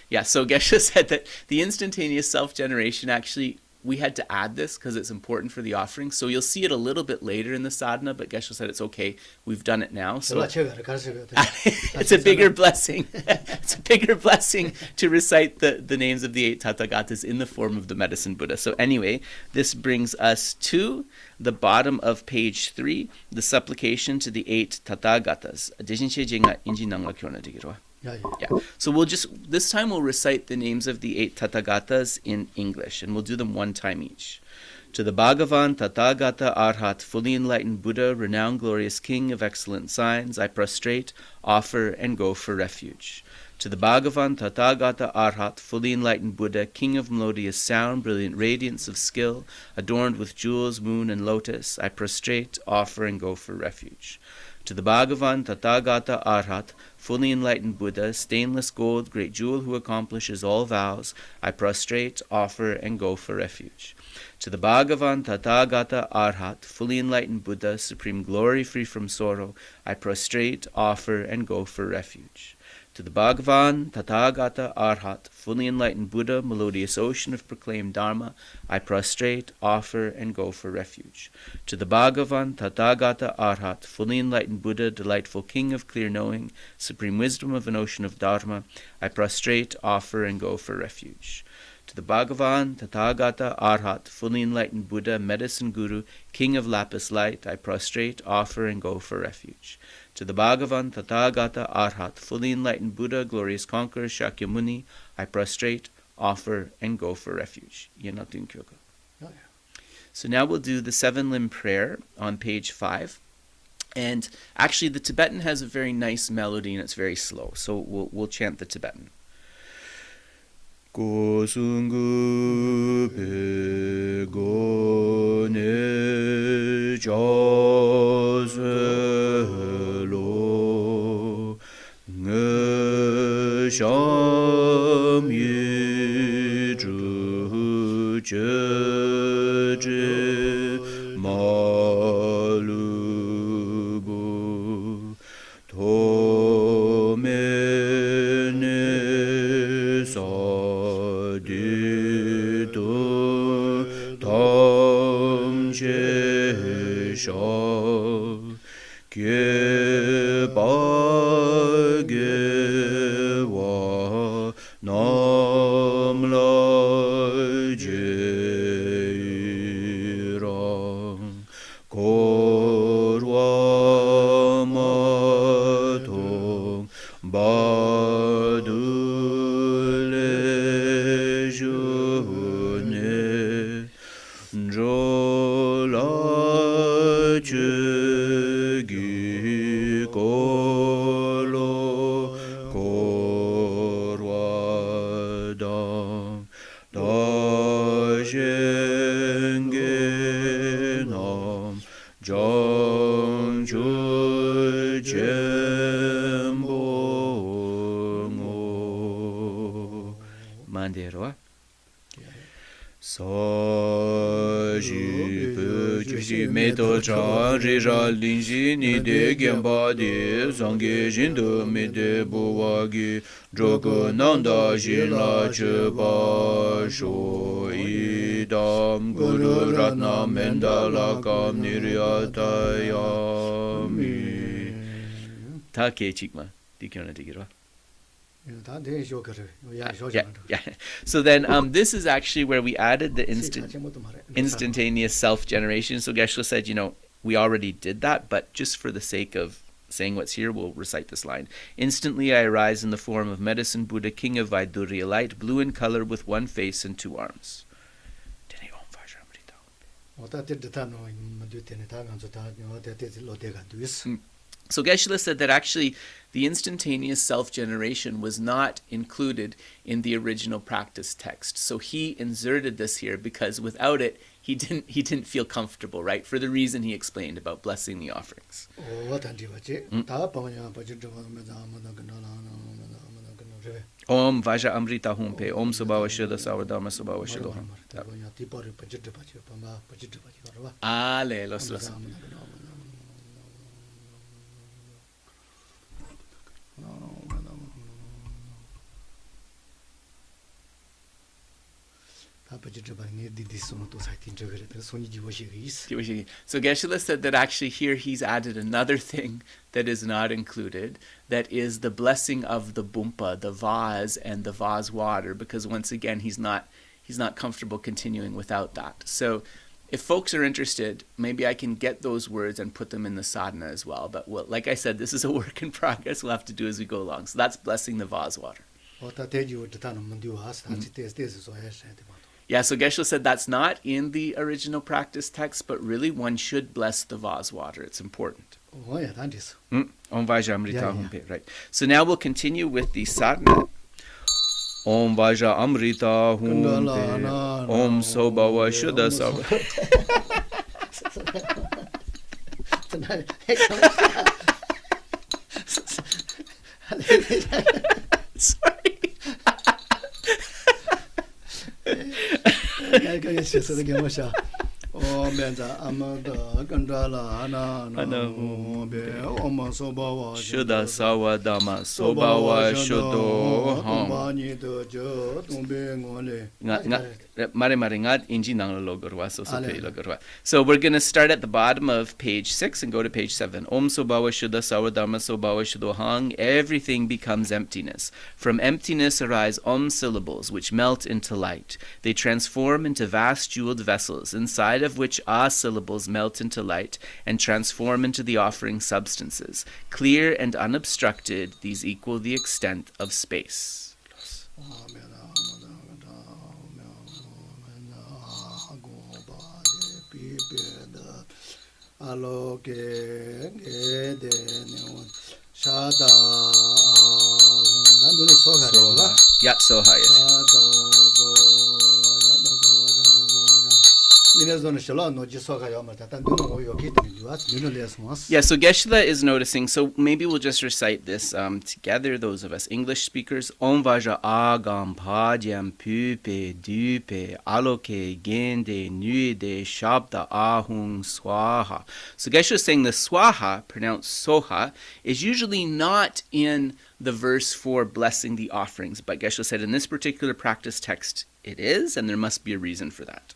S2: Yeah, so Geshe said that the instantaneous self-generation actually, we had to add this because it's important for the offering. So you'll see it a little bit later in the sadhana, but Geshe said it's okay. We've done it now. So it's a bigger blessing. It's a bigger blessing to recite the names of the 8 Thatagatas in the form of the Medicine Buddha. So anyway, this brings us to the bottom of page 3, the supplication to the 8 Thatagatas. Yeah. So this time we'll recite the names of the 8 Thatagatas in English, and we'll do them one time each. To the Bhagavan Tathagata Arhat, fully enlightened Buddha, renowned glorious King of excellent signs, I prostrate, offer, and go for refuge. To the Bhagavan Tathagata Arhat, fully enlightened Buddha, King of melodious sound, brilliant radiance of skill, adorned with jewels, moon, and lotus, I prostrate, offer, and go for refuge. To the Bhagavan Tathagata Arhat, fully enlightened Buddha, stainless gold, great jewel who accomplishes all vows, I prostrate, offer, and go for refuge. To the Bhagavan Tathagata Arhat, fully enlightened Buddha, supreme glory free from sorrow, I prostrate, offer, and go for refuge. To the Bhagavan Tathagata Arhat, fully enlightened Buddha, melodious ocean of proclaimed Dharma, I prostrate, offer, and go for refuge. To the Bhagavan Tathagata Arhat, fully enlightened Buddha, delightful King of clear knowing, supreme wisdom of an ocean of Dharma, I prostrate, offer, and go for refuge. To the Bhagavan Tathagata Arhat, fully enlightened Buddha, medicine guru, King of lapis light, I prostrate, offer, and go for refuge. To the Bhagavan Tathagata Arhat, fully enlightened Buddha, glorious conqueror, Shakyamuni, I prostrate, offer, and go for refuge. So now we'll do the 7-limb prayer on page 5. And actually the Tibetan has a very nice melody and it's very slow. So we'll chant the Tibetan. Gosungu pe go ne jazelo nge sham yi zhu je je malu bu to me ne sa di do ta
S1: rang korwa matong badule june jola chugi kolo korwa dang da jenge nam jang chu jembo ngo mandero so ji pu ji me do cha ri ra lin ji ni de gen ba de zang ge jin de me de bo wa gi zhe ge nan da jin la che ba sho i dam guru ratna mendala kam niryata ya mi ta ke chikma dikyona digirwa. Yeah. So then this is actually where we added the instantaneous self-generation. So Geshe said, we already did that, but just for the sake of saying what's here, we'll recite this line. Instantly I arise in the form of medicine Buddha, king of Vaidurya light, blue in color with one face and two arms. So Geshe said that actually the instantaneous self-generation was not included in the original practice text. So he inserted this here because without it, he didn't feel comfortable, right? For the reason he explained about blessing the offerings. Om Vaja Amrita Humpe, Om Subhava Shuddha Sawadharma Subhava Shuddha. Ale, los. So Geshe said that actually here he's added another thing that is not included, that is the blessing of the bumpa, the vase and the vase water, because once again he's not comfortable continuing without that. So if folks are interested, maybe I can get those words and put them in the sadhana as well. But like I said, this is a work in progress. We'll have to do as we go along. So that's blessing the vase water. Yeah, so Geshe said that's not in the original practice text, but really one should bless the vase water. It's important. Om Vaja Amrita Humpe, right. So now we'll continue with the sadhana. Om Vaja Amrita Humpe, Om Sobhava Shuddha Sawa. Sorry. Shuddha Sawa Dhamma Sobhava Shuddho Ham. So we're going to start at the bottom of page 6 and go to page 7. Om Sobhava Shuddha Sawa Dhamma Sobhava Shuddho Hang. Everything becomes emptiness. From emptiness arise Om syllables which melt into light. They transform into vast jeweled vessels, inside of which Ah syllables melt into light and transform into the offering substances. Clear and unobstructed, these equal the extent of space. Yep, so high. Yeah, so Geshe is noticing, so maybe we'll just recite this together, those of us English speakers. Om Vaja Agam Padyam Pupe Dupe Aloke Gende Nuide Shabda Ahung Swaha. So Geshe is saying the Swaha, pronounced Soha, is usually not in the verse for blessing the offerings, but Geshe said in this particular practice text
S2: it is, and there must be a reason for that.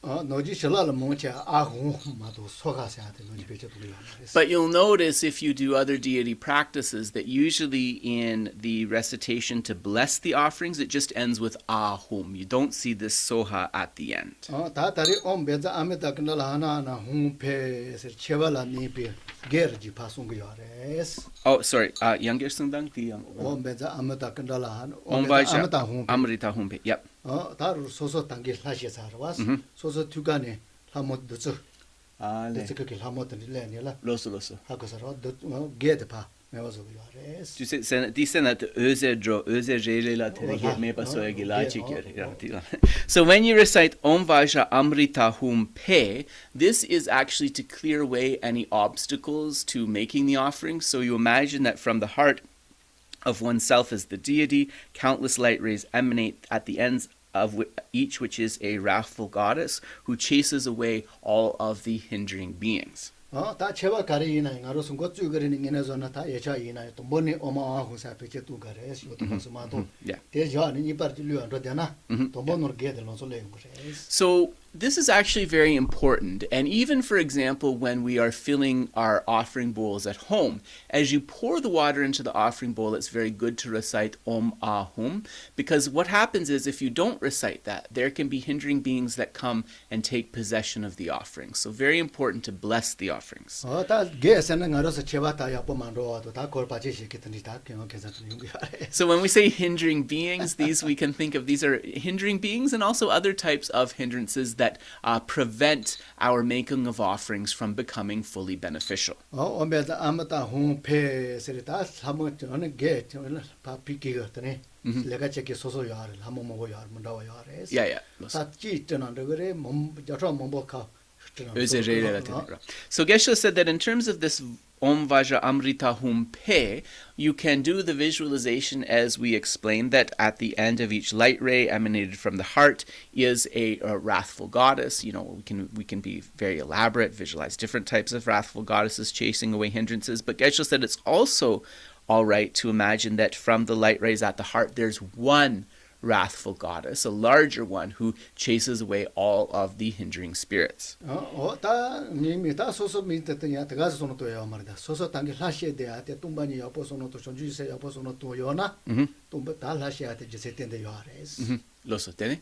S2: But you'll notice if you do other deity practices that usually in the recitation to bless the offerings, it just ends with ahum. You don't see this soha at the end. Oh, sorry. Yang Geshe Sundang the Om Vaja Amrita Humpe. Yep.
S3: 소소 단계 하시자 와서 소소 두간에 한번 늦어 늦게 한번 들려내라
S2: Loso.
S3: 하고서로 게드 봐 매워서 그래서
S2: Du sen dicen at öze get me pasoya gilachi. So when you recite Om Vaja Amrita Hum Pe, this is actually to clear away any obstacles to making the offering. So you imagine that from the heart of oneself as the deity, countless light rays emanate at the ends of each, which is a wrathful goddess who chases away all of the hindering beings.
S3: 다 제와 가리이나 가로선 고추 그리는 게나서나 다 예차이나 또 뭐니 어마하고 사페체 두 가레스 요도 마도 대저는 이빠르리언도 되나 또 뭐노 게들로 솔레
S2: So this is actually very important, and even for example when we are filling our offering bowls at home, as you pour the water into the offering bowl, it's very good to recite Om Ahum, because what happens is if you don't recite that, there can be hindering beings that come and take possession of the offering. So very important to bless the offerings. So when we say hindering beings, these we can think of, these are hindering beings and also other types of hindrances that prevent our making of offerings from becoming fully beneficial. So Geshe said that in terms of this Om Vaja Amrita Hum Pe, you can do the visualization as we explained, that at the end of each light ray emanated from the heart is a wrathful goddess. You know, we can be very elaborate, visualize different types of wrathful goddesses chasing away hindrances. But Geshe said it's also all right to imagine that from the light rays at the heart, there's one wrathful goddess, a larger one who chases away all of the hindering spirits. Loso tene?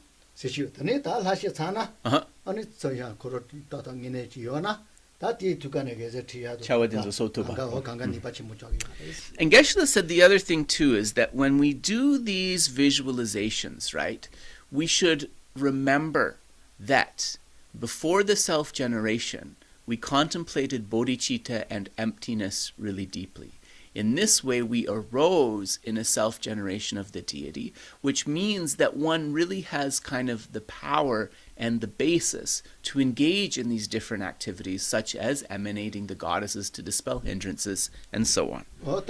S2: And Geshe said the other thing too is that when we do these visualizations, right, we should remember that before the self-generation, we contemplated bodhicitta and emptiness really deeply. In this way, we arose in a self-generation of the deity, which means that one really has kind of the power and the basis to engage in these different activities, such as emanating the goddesses to dispel hindrances, and so on. So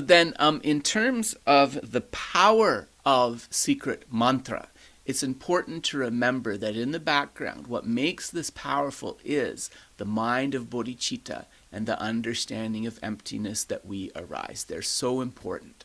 S2: then, in terms of the power of secret mantra, it's important to remember that in the background, what makes this powerful is the mind of bodhicitta and the understanding of emptiness that we arise. They're so important.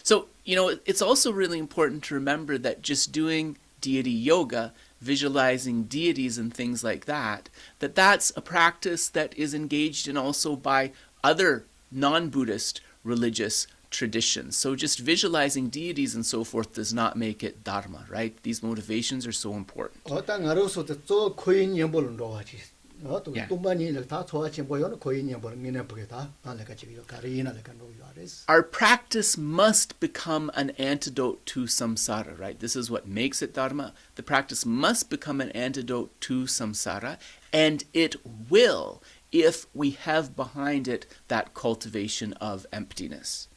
S2: So, you know, it's also really important to remember that just doing deity yoga, visualizing deities and things like that, that's a practice that is engaged in also by other non-Buddhist religious traditions. So just visualizing deities and so forth does not make it dharma, right? These motivations are so important. Our practice must become an antidote to samsara, right? This is what makes it dharma. The practice must become an antidote to samsara, and it will if we have behind it that cultivation of emptiness.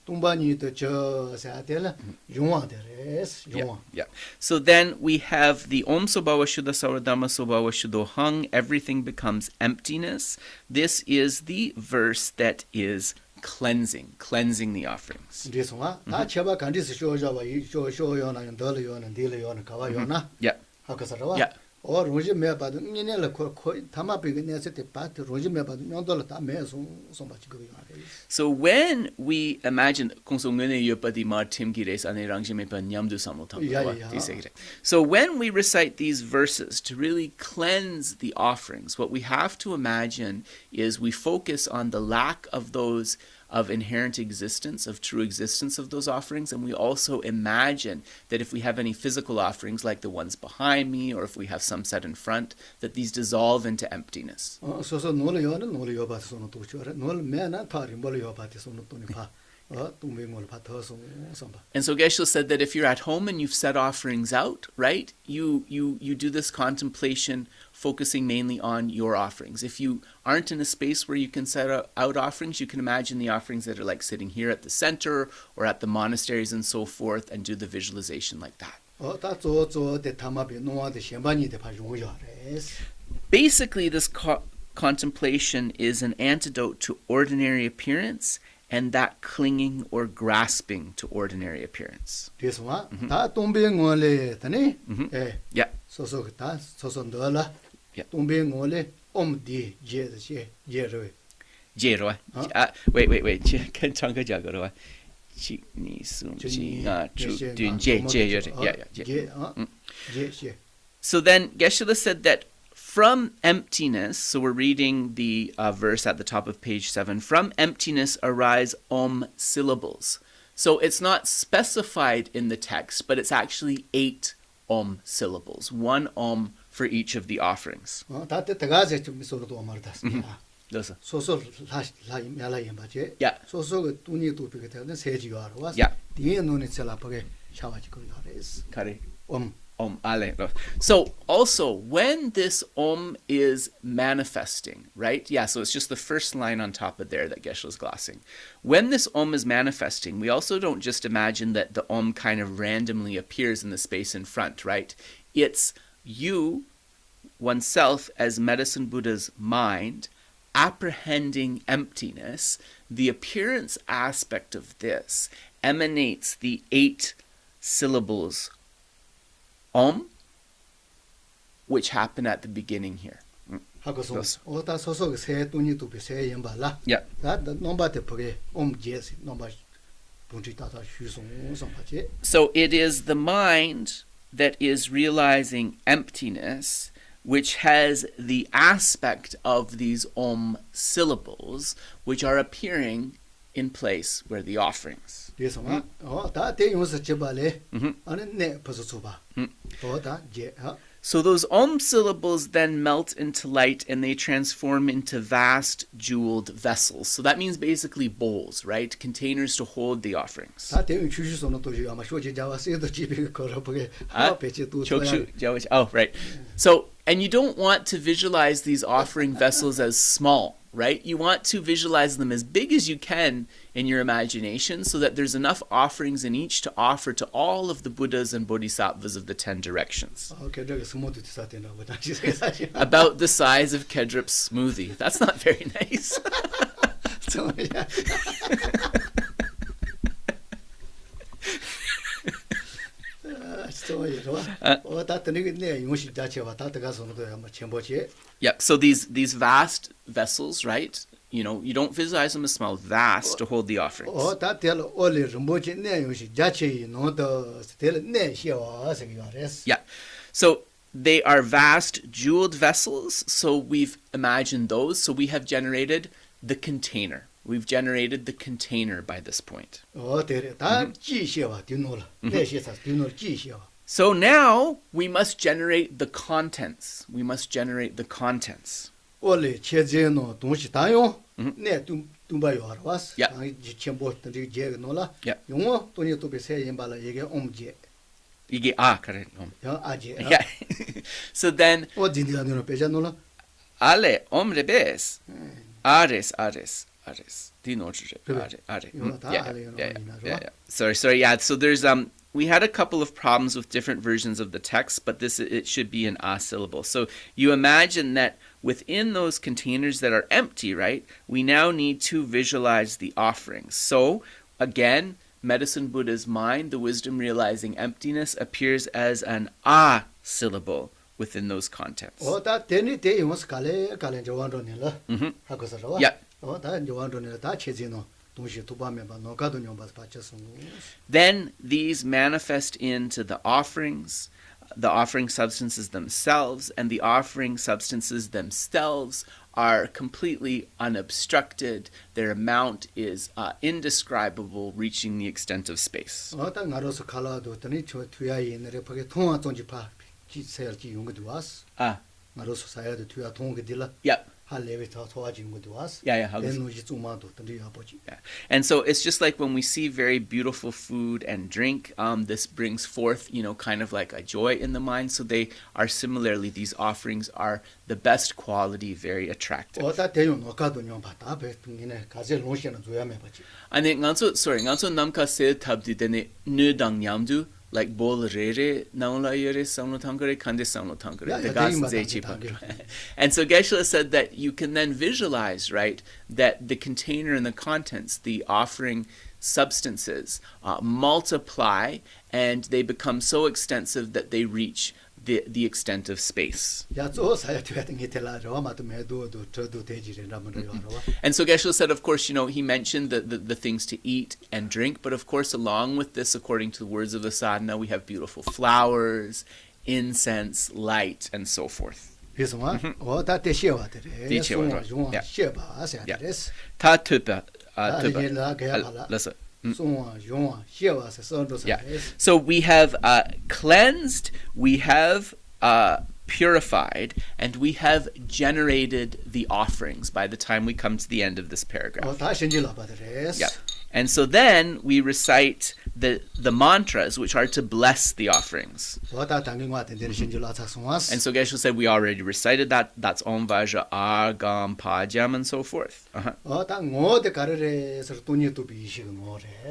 S3: 동반이 저 사텔라 용화데레스 용화.
S2: Yeah. So then we have the Om Sobawa Shuddha Saradharma Sobawa Shuddho Hung. Everything becomes emptiness. This is the verse that is cleansing the offerings.
S3: 그래서 다 제가 간디스 쇼자와 쇼요나 덜요나 딜요나 가와요나.
S2: Yeah.
S3: 하고서라.
S2: Yeah.
S3: 어 로지 메바도 니네라 코 타마비게 네세테 파트 로지 메바도 뇽돌 다 메소 손바치 그거 하래.
S2: So when we imagine 공송근의 여빠디 마팀기레스 안에 랑지메파 냠두 사모탐과 디세기레. So when we recite these verses to really cleanse the offerings, what we have to imagine is we focus on the lack of those of inherent existence, of true existence of those offerings, and we also imagine that if we have any physical offerings like the ones behind me, or if we have some set in front, that these dissolve into emptiness.
S3: 소소 노르요는 노르요 바스노 도초라 노르 메나 파리 몰요 바티소노 토니파 동맹을 바터서 선바.
S2: And so Geshe said that if you're at home and you've set offerings out, right, you do this contemplation focusing mainly on your offerings. If you aren't in a space where you can set out offerings, you can imagine the offerings that are like sitting here at the center or at the monasteries and so forth, and do the visualization like that. Basically, this contemplation is an antidote to ordinary appearance and that clinging or grasping to ordinary appearance.
S3: Yeah.
S2: So then Geshe said that from emptiness, so we're reading the verse at the top of page 7, from emptiness arise Om syllables. So it's not specified in the text, but it's actually 8 Om syllables, 1 Om for each of the offerings. Yeah. So also, when this Om is manifesting, right? Yeah, so it's just the first line on top of there that Geshe is glossing. When this Om is manifesting, we also don't just imagine that the Om kind of randomly appears in the space in front, right? It's you, oneself, as Medicine Buddha's mind, apprehending emptiness. The appearance aspect of this emanates the 8 syllables Om, which happen at the beginning here. Yeah. So it is the mind that is realizing emptiness, which has the aspect of these Om syllables, which are appearing in place where the offerings. So those Om syllables then melt into light and they transform into vast jeweled vessels. So that means basically bowls, right? Containers to hold the offerings. Oh, right. So, and you don't want to visualize these offering vessels as small, right? You want to visualize them as big as you can in your imagination so that there's enough offerings in each to offer to all of the Buddhas and Bodhisattvas of the 10 directions. About the size of Kedrip's smoothie. That's not very nice. Yeah, so these vast vessels, right? You know, you don't visualize them as small, vast to hold the offerings. Yeah, so they are vast jeweled vessels, so we've imagined those. So we have generated the container. We've generated the container by this point. So now we must generate the contents. We must generate the contents. Yeah. Yeah. So then, ale, om rebes, ares. Sorry. Yeah. So there's we had a couple of problems with different versions of the text, but it should be an a syllable. So you imagine that within those containers that are empty, right? We now need to visualize the offerings. So again, Medicine Buddha's mind, the wisdom realizing emptiness, appears as an a syllable within those contents. Yeah. Then these manifest into the offerings, the offering substances themselves, and the offering substances themselves are completely unobstructed. Their amount is indescribable, reaching the extent of space. Yep. Yeah. And so it's just like when we see very beautiful food and drink, this brings forth, kind of like a joy in the mind. So they are similarly, these offerings are the best quality, very attractive. And then nganso namka se tabdi dene nudang nyamdu, like bol rere naula yere samlo tangare kande samlo tangare the gas zechi. And so Geshe said that you can then visualize, right, that the container and the contents, the offering substances, multiply, and they become so extensive that they reach the extent of space. And so Geshe said, of course, he mentioned the things to eat and drink, but of course, along with this, according to the words of the sadhana, we have beautiful flowers, incense, light, and so forth. So we have cleansed, we have purified, and we have generated the offerings by the time we come to the end of this paragraph. Yeah. And so then we recite the mantras, which are to bless the offerings. And so Geshe said we already recited that. That's Om Vajra Agam Pajam and so forth.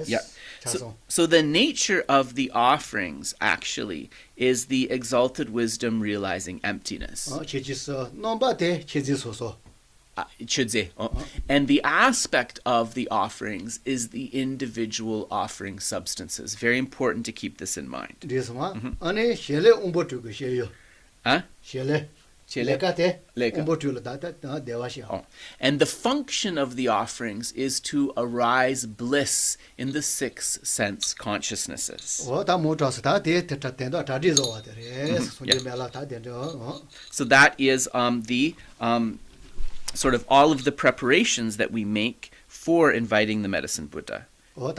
S2: Yeah. So the nature of the offerings actually is the exalted wisdom realizing emptiness. And the aspect of the offerings is the individual offering substances. Very important to keep this in mind. And the function of the offerings is to arise bliss in the six sense consciousnesses. So that is the sort of all of the preparations that we make for inviting the Medicine Buddha. So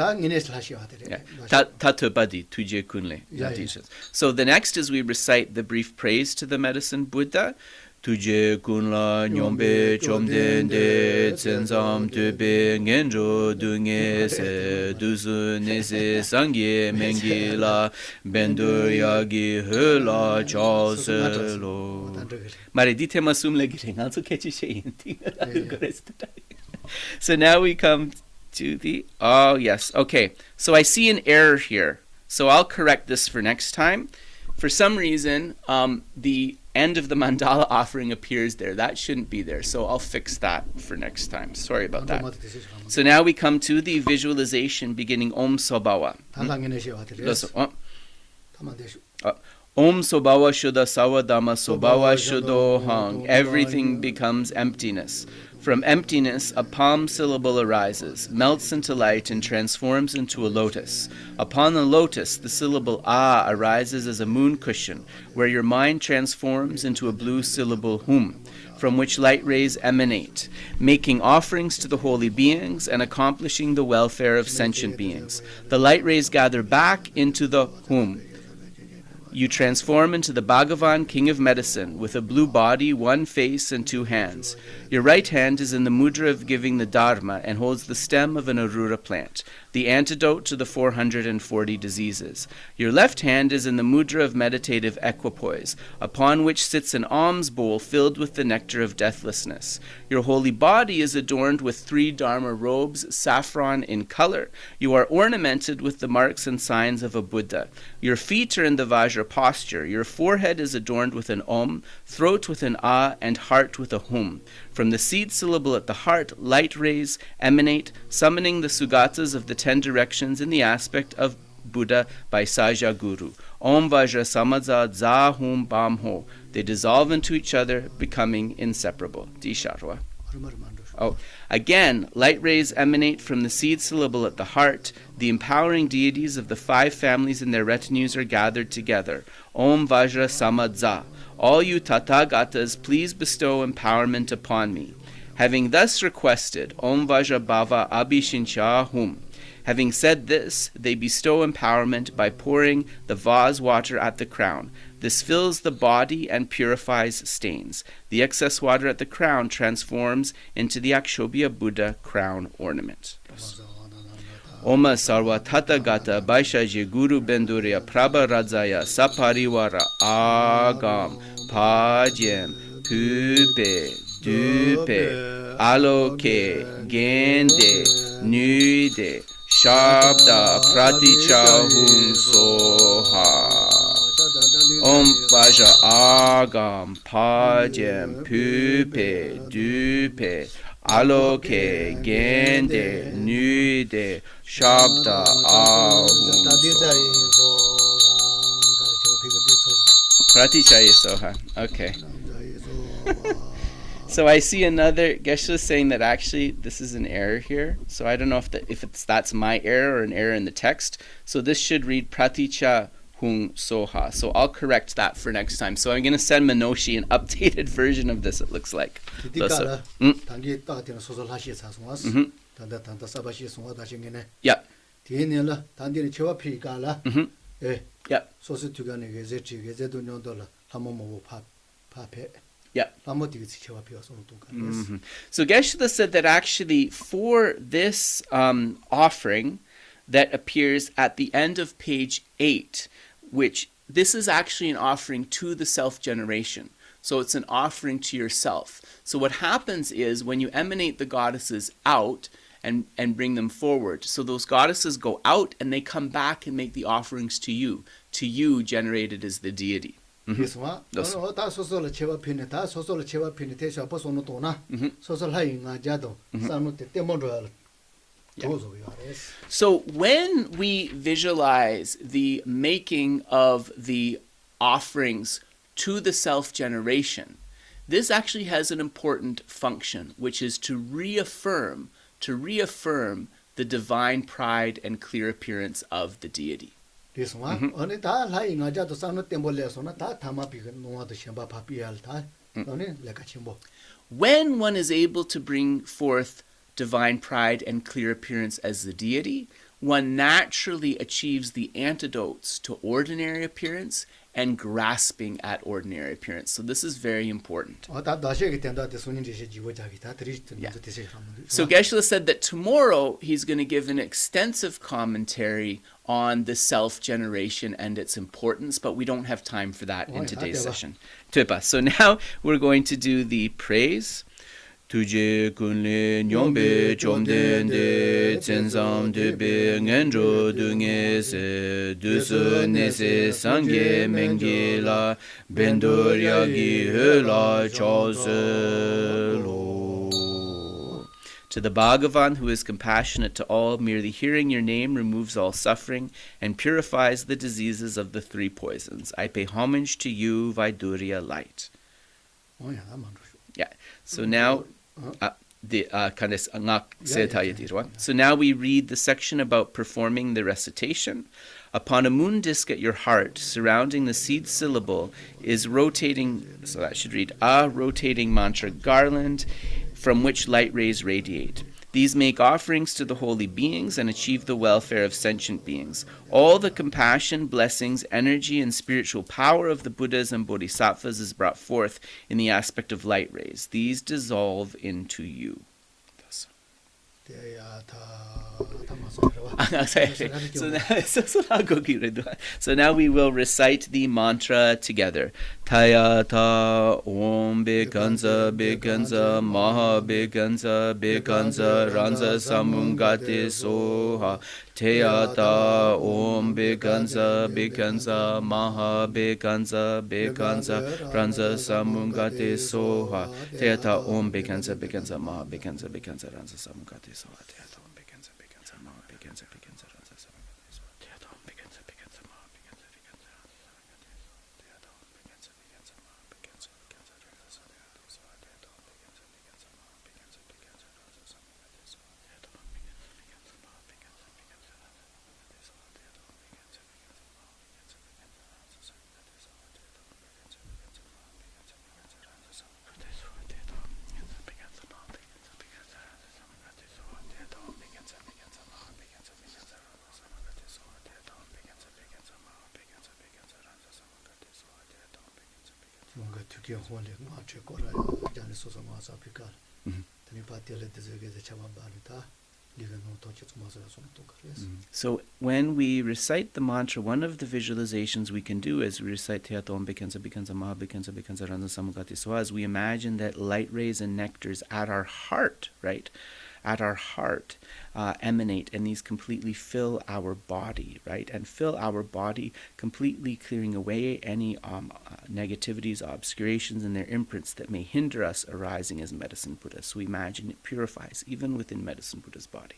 S2: the next is we recite the brief praise to the Medicine Buddha. Tuje kunla nyombe chomdende tsenzam tube ngenjo dunge se dusu nese sangye mengila bendo yagi hela chaselo. Mare dite masum legire also catch So now we come to the okay. So I see an error here. So I'll correct this for next time. For some reason, the end of the mandala offering appears there. That shouldn't be there. So I'll fix that for next time. Sorry about that. So now we come to the visualization beginning Om Sobawa. Om Sobawa Shuddha Sawa Dhamma Sobawa Shuddho Hang. Everything becomes emptiness. From emptiness, a palm syllable arises, melts into light, and transforms into a lotus. Upon the lotus, the syllable A arises as a moon cushion, where your mind transforms into a blue syllable Hum, from which light rays emanate, making offerings to the holy beings and accomplishing the welfare of sentient beings. The light rays gather back into the Hum. You transform into the Bhagavan, King of Medicine, with a blue body, one face, and two hands. Your right hand is in the mudra of giving the Dharma and holds the stem of an arura plant. the antidote to the 440 diseases. Your left hand is in the mudra of meditative equipoise, upon which sits an alms bowl filled with the nectar of deathlessness. Your holy body is adorned with 3 dharma robes, saffron in color. You are ornamented with the marks and signs of a Buddha. Your feet are in the Vajra posture. Your forehead is adorned with an Om, throat with an A, and heart with a Hum. From the seed syllable at the heart, light rays emanate, summoning the Sugatas of the 10 directions in the aspect of Buddha by Saja Guru. Om Vajra Samadza Za Hum Bam Ho. They dissolve into each other, becoming inseparable. Di Sharwa. Oh, again, light rays emanate from the seed syllable at the heart. The empowering deities of the 5 families and their retinues are gathered together. Om Vajra Samadza. All you Tathagatas, please bestow empowerment upon me. Having thus requested, Om Vajra Bhava Abhishincha Hum. Having said this, they bestow empowerment by pouring the vase water at the crown. This fills the body and purifies stains. The excess water at the crown transforms into the Akshobhya Buddha crown ornament. Oma Sarva Tathagata Baishaji Guru Bendurya Prabha Radzaya Saparivara Agam Pajem Pupe Dupe Aloke Gende Nuide Shabda Praticha Hum Soha Om Vaja Agam Pajem Pupe Dupe Aloke Gende Nuide Shabda Ahum Praticha Soha. Okay. So I see another, Geshe is saying that actually this is an error here. So I don't know if that's my error or an error in the text. So this should read Praticha Hung Soha. So I'll correct that for next time. So I'm going to send Minoshi an updated version of this, it looks like. Yep. Yeah. So Geshe said that actually for this offering that appears at the end of page 8, which this is actually an offering to the self-generation. So it's an offering to yourself. So what happens is when you emanate the goddesses out and bring them forward, so those goddesses go out and they come back and make the offerings to you generated as the deity. So when we visualize the making of the offerings to the self-generation, this actually has an important function, which is to reaffirm the divine pride and clear appearance of the deity. When one is able to bring forth divine pride and clear appearance as the deity, one naturally achieves the antidotes to ordinary appearance and grasping at ordinary appearance. So this is very important. So Geshe said that tomorrow he's going to give an extensive commentary on the self-generation and its importance, but we don't have time for that in today's session. So now we're going to do the praise. Tuje kunle nyombe chomdende tsenzam debe ngenjo dunge se dusu nese sangye mengela bendorya gi hela choselo. To the Bhagavan, who is compassionate to all, merely hearing your name removes all suffering and purifies the diseases of the 3 poisons. I pay homage to you, Vaidurya light. Yeah. So now so now we read the section about performing the recitation. Upon a moon disk at your heart, surrounding the seed syllable, is rotating, so that should read, a rotating mantra garland from which light rays radiate. These make offerings to the holy beings and achieve the welfare of sentient beings. All the compassion, blessings, energy, and spiritual power of the Buddhas and Bodhisattvas is brought forth in the aspect of light rays. These dissolve into you. So now we will recite the mantra together. Tayata Om Bekanza Bekanza Maha Bekanza Bekanza Ranza Samungate Soha. Tayata Om Bekanza Bekanza Maha Bekanza Bekanza Ranza Samungate Soha. Tayata Om Bekanza Bekanza Maha Bekanza Bekanza Ranza Samungate Soha. Tayata Om Bekanza Bekanza Maha Bekanza Bekanza Ranza Samungate Soha. Tayata Om Bekanza Bekanza Maha Bekanza Bekanza Ranza Samungate Soha. Tayata Om Bekanza Bekanza Maha Bekanza Bekanza Ranza Samungate Soha. Tayata Om Bekanza Bekanza Maha Bekanza Bekanza Ranza Samungate Soha. Tayata Om Bekanza Bekanza Maha Bekanza Bekanza Ranza Samungate Soha. Tayata Om Bekanza Bekanza Maha Bekanza Bekanza Ranza Samungate Soha. Tayata Om Bekanza Bekanza Maha Bekanza Bekanza Ranza Samungate Soha. Tayata Om Bekanza Bekanza Maha Bekanza Bekanza Ranza Samungate Soha. Tayata Om Bekanza Bekanza Maha Bekanza Bekanza Ranza Samungate Soha. Tayata Om Bekanza Bekanza Maha Bekanza Bekanza Ranza Samungate Soha. Tayata Om Bekanza Bekanza
S3: 뭔가 특이한 혼례 마치 거라 자네 소소 마사 피칼 드니 파티엘레 데즈게데 차반바니다 리가 노토치 마사라 손도 그래서
S2: So when we recite the mantra, one of the visualizations we can do as we recite Tayata Om Bekanza Bekanza Maha Bekanza Bekanza Ranza Samungate Soha is we imagine that light rays and nectars at our heart, right? At our heart emanate, and these completely fill our body, right? And fill our body, completely clearing away any negativities, obscurations, and their imprints that may hinder us arising as medicine Buddha. So we imagine it purifies even within medicine Buddha's body.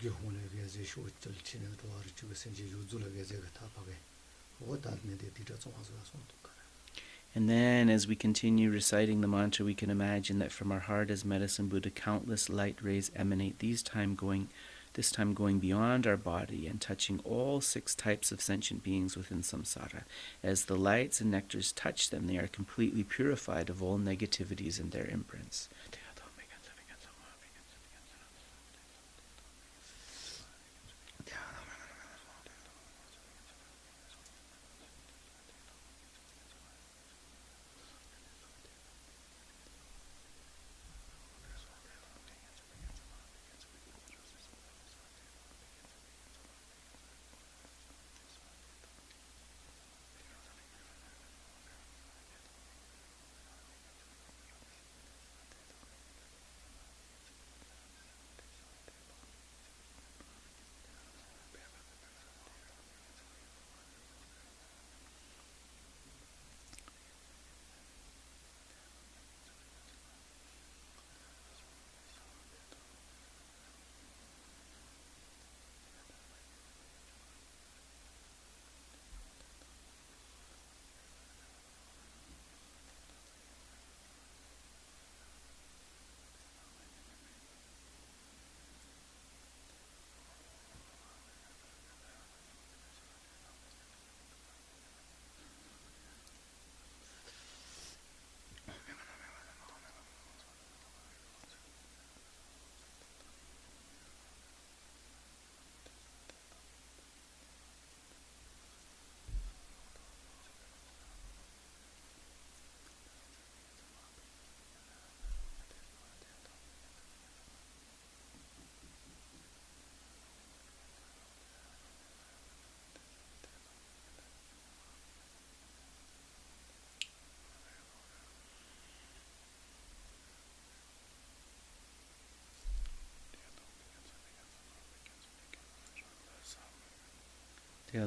S3: 특이 혼례 게제 쇼절 치는 도와를 주고 생지 유주를 게제가 타파게 오다르네데 디저 좀 와서 손도 그래.
S2: And then, as we continue reciting the mantra, we can imagine that from our heart as medicine Buddha, countless light rays emanate, this time going beyond our body and touching all 6 types of sentient beings within samsara. As the lights and nectars touch them, they are completely purified of all negativities and their imprints. So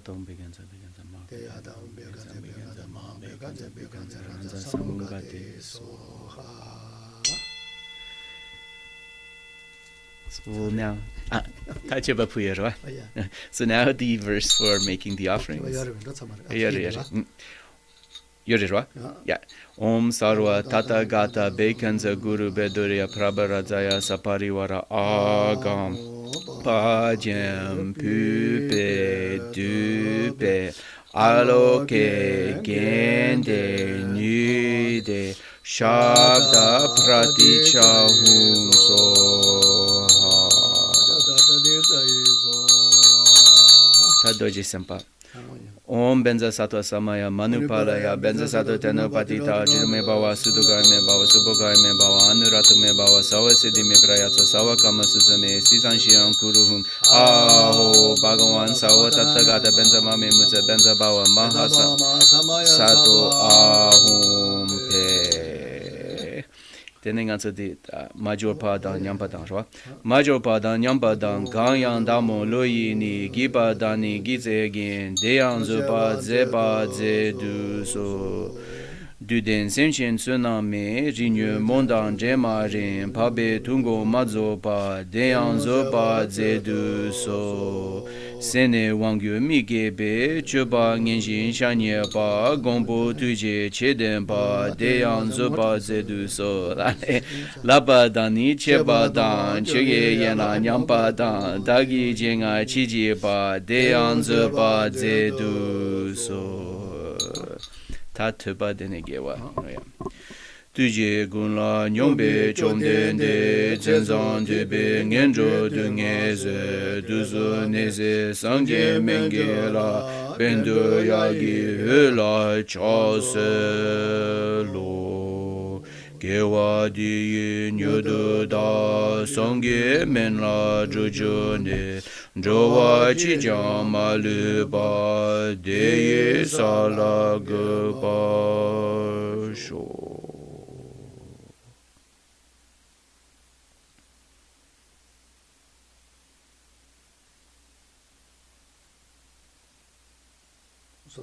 S2: now, so now the verse for making the offerings. Yeah. Om Sarva Tathagata Bekanza Guru Bedurya Prabharajaya Saparivara Agam Pajem Pupe Dupe Aloke Gende Nude Shabda Praticha Hum Soha Tadoji Sempa. Om Benza Sattva Samaya Manupalaya Benza Sattva Tena Patita Jirme Bhava Sudugai Me Bhava Subhogai Me Bhava Anurata Me Bhava Sawa Siddhi Me Prayatsa Sawa Kama Susame Sisan Shiyan Kuruhum Aho Bhagavan Sawa Tathagata Benza Mame Mutsa Benza Bhava Mahasa Sato Ahum Pe Tening answer the major padan yampadang, right? Major padan yampadang ganyang damo loyi ni giba dani gize again deyang zuba zeba zedu so duden semchen tsunami rinyu mondang jema rin pabe tungo mazo pa deyang zuba zedu so sene wangyu migebe chuba ngenshin shanye pa gombo tuje cheden pa deyang zuba zedu so laba dani cheba dan chege yena nyampa dan dagi jenga chiji pa deyang zuba zedu so tatba denegewa tuje gunla nyombe chomdende zenzan debe ngenjo dungeze duzu neze sangye mengela bendo yagi hela chase lo gewa di nyodo da sangye menla jojone jowa chi jamalu ba deye salag ba sho. So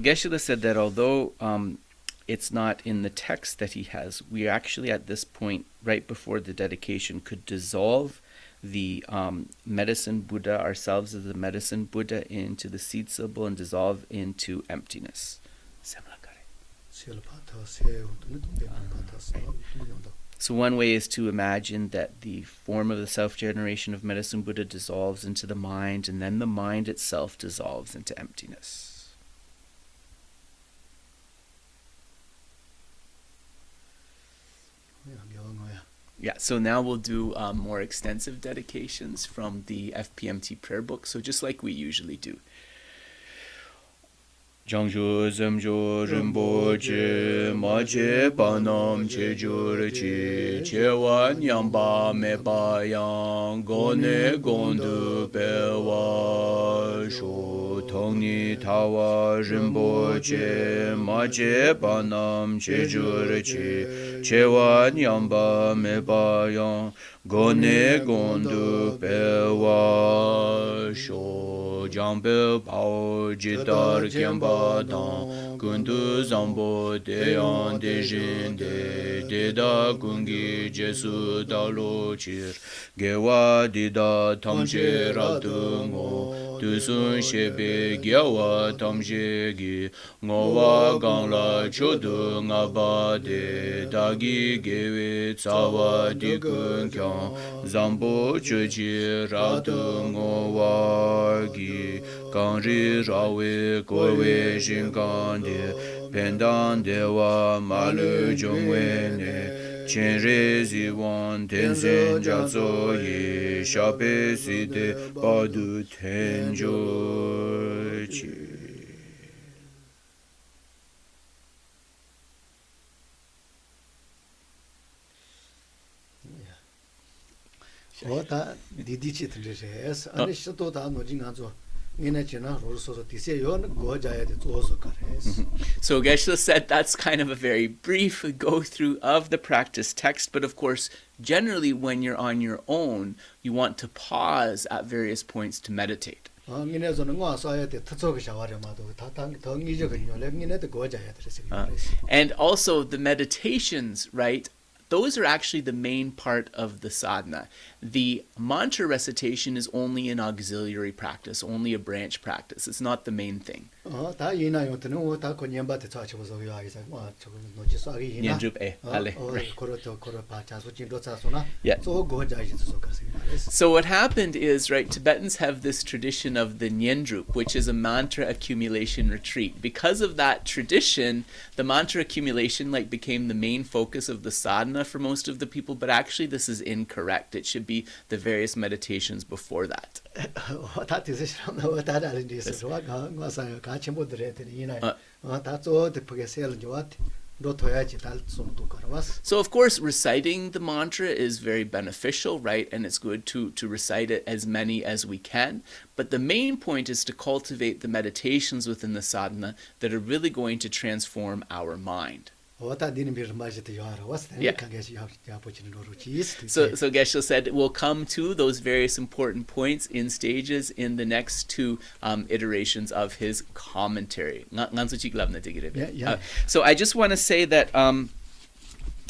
S2: Geshe said that although it's not in the text that he has, we actually at this point, right before the dedication, could dissolve the medicine Buddha, ourselves as the medicine Buddha, into the seed symbol and dissolve into emptiness. So one way is to imagine that the form of the self-generation of medicine Buddha dissolves into the mind, and then the mind itself dissolves into emptiness. Yeah, so now we'll do more extensive dedications from the FPMT prayer book, so just like we usually do. Jangjo zemjo rinpoche mache panam chejur chi chewa nyamba meba yang gone gondu pewa sho tongni tawa rinpoche mache panam chejur chi chewa nyamba meba yang gone gondu pewa sho jambe pao jitar kyamba dan kundu zambo deyan dejin de da kungi jesu dalo chir gewa dida tamje ratungo tusun shebe gyawa tamje gi ngowa gangla chodu ngaba de dagi gewe tsawa dikun kyang zambo choji ratungo wagi kanri rawe kowe shinkande pendan dewa malu jongwe ne chenre ziwan tenzen jazo ye shape side padu tenjo chi.
S3: Oda didi chitres ane shto da no jinga zo ngena chena roso so tise yon go jaya de zo kares.
S2: So Geshe said that's kind of a very brief go-through of the practice text, but of course, generally when you're on your own, you want to pause at various points to meditate.
S3: 민에서는 거 써야 돼. 특별히 샤워하려마도 더 이적은요. 민에도 고자야 되세요.
S2: And also the meditations, right? Those are actually the main part of the sadhana. The mantra recitation is only an auxiliary practice, only a branch practice. It's not the main thing.
S3: 다 이나요. 때는 다 권연바트 차치고서 요아이사 저거 노지 쏴기 이나.
S2: Nyenjup ale.
S3: 그렇죠. 그렇 바자수 진도자소나.
S2: Yeah.
S3: 저 고자이서 그러세요.
S2: So what happened is, right, Tibetans have this tradition of the Nyenjup, which is a mantra accumulation retreat. Because of that tradition, the mantra accumulation became the main focus of the sadhana for most of the people, but actually this is incorrect. It should be the various meditations before that.
S3: 다 드시라면 다 다른 데서 와서 같이 못 들어야 되니 이나. 다 저도 보게 세를 좋아.
S2: So of course reciting the mantra is very beneficial, right? And it's good to recite it as many as we can. But the main point is to cultivate the meditations within the sadhana that are really going to transform our mind. So Geshe said we'll come to those various important points in stages in the next two iterations of his commentary. So I just want to say that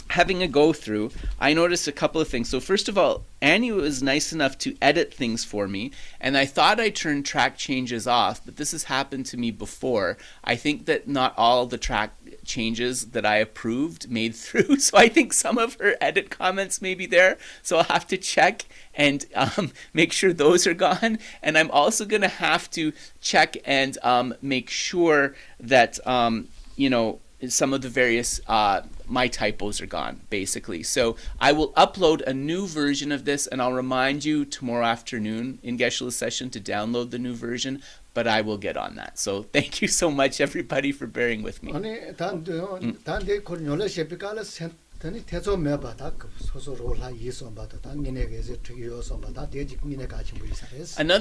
S2: having a go through, I noticed a couple of things. So first of all, Annie was nice enough to edit things for me, and I thought I turned track changes off, but this has happened to me before. I think that not all the track changes that I approved made through, so I think some of her edit comments may be there, so I'll have to check and make sure those are gone. And I'm also going to have to check and make sure that, some of the various my typos are gone, basically. So I will upload a new version of this, and I'll remind you tomorrow afternoon in Geshe's session to download the new version, but I will get on that. So thank you so much, everybody, for bearing with me. Another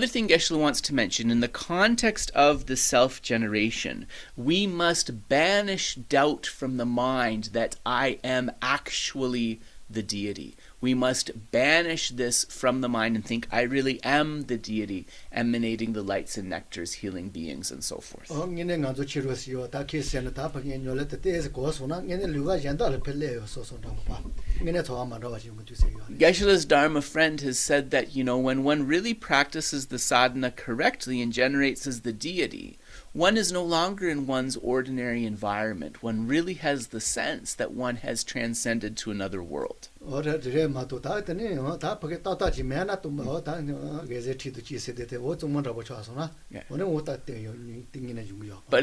S2: thing Geshe wants to mention, in the context of the self-generation, we must banish doubt from the mind that I am actually the deity. We must banish this from the mind and think I really am the deity, emanating the lights and nectars, healing beings, and so forth. Geshe's Dharma friend has said that, when one really practices the sadhana correctly and generates as the deity, one is no longer in one's ordinary environment. One really has the sense that one has transcended to another world. But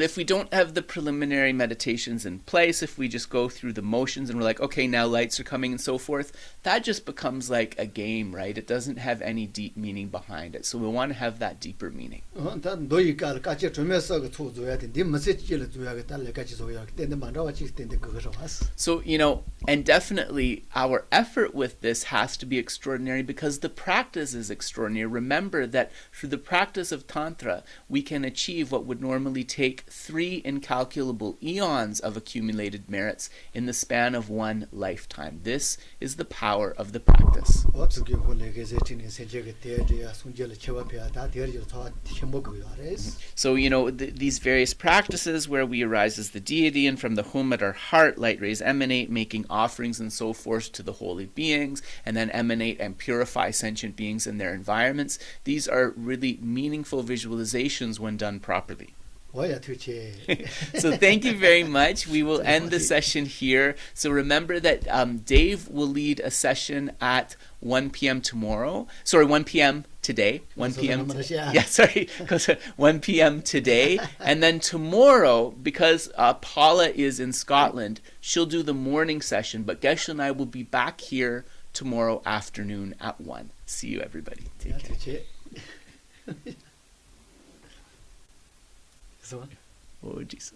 S2: if we don't have the preliminary meditations in place, if we just go through the motions and we're like, okay, now lights are coming and so forth, that just becomes like a game, right? It doesn't have any deep meaning behind it. So we want to have that deeper meaning. So, and definitely our effort with this has to be extraordinary because the practice is extraordinary. Remember that through the practice of Tantra, we can achieve what would normally take 3 incalculable eons of accumulated merits in the span of one lifetime. This is the power of the practice. So, these various practices where we arise as the deity and from the home at our heart, light rays emanate, making offerings and so forth to the holy beings, and then emanate and purify sentient beings in their environments. These are really meaningful visualizations when done properly. So thank you very much. We will end the session here. So remember that Dave will lead a session at 1 p.m. tomorrow. Sorry, 1 p.m. today. 1 p.m. 1 p.m. today. And then tomorrow, because Paula is in Scotland, she'll do the morning session. But Geshe and I will be back here tomorrow afternoon at 1. See you, everybody. Take care. Oh, Jesus.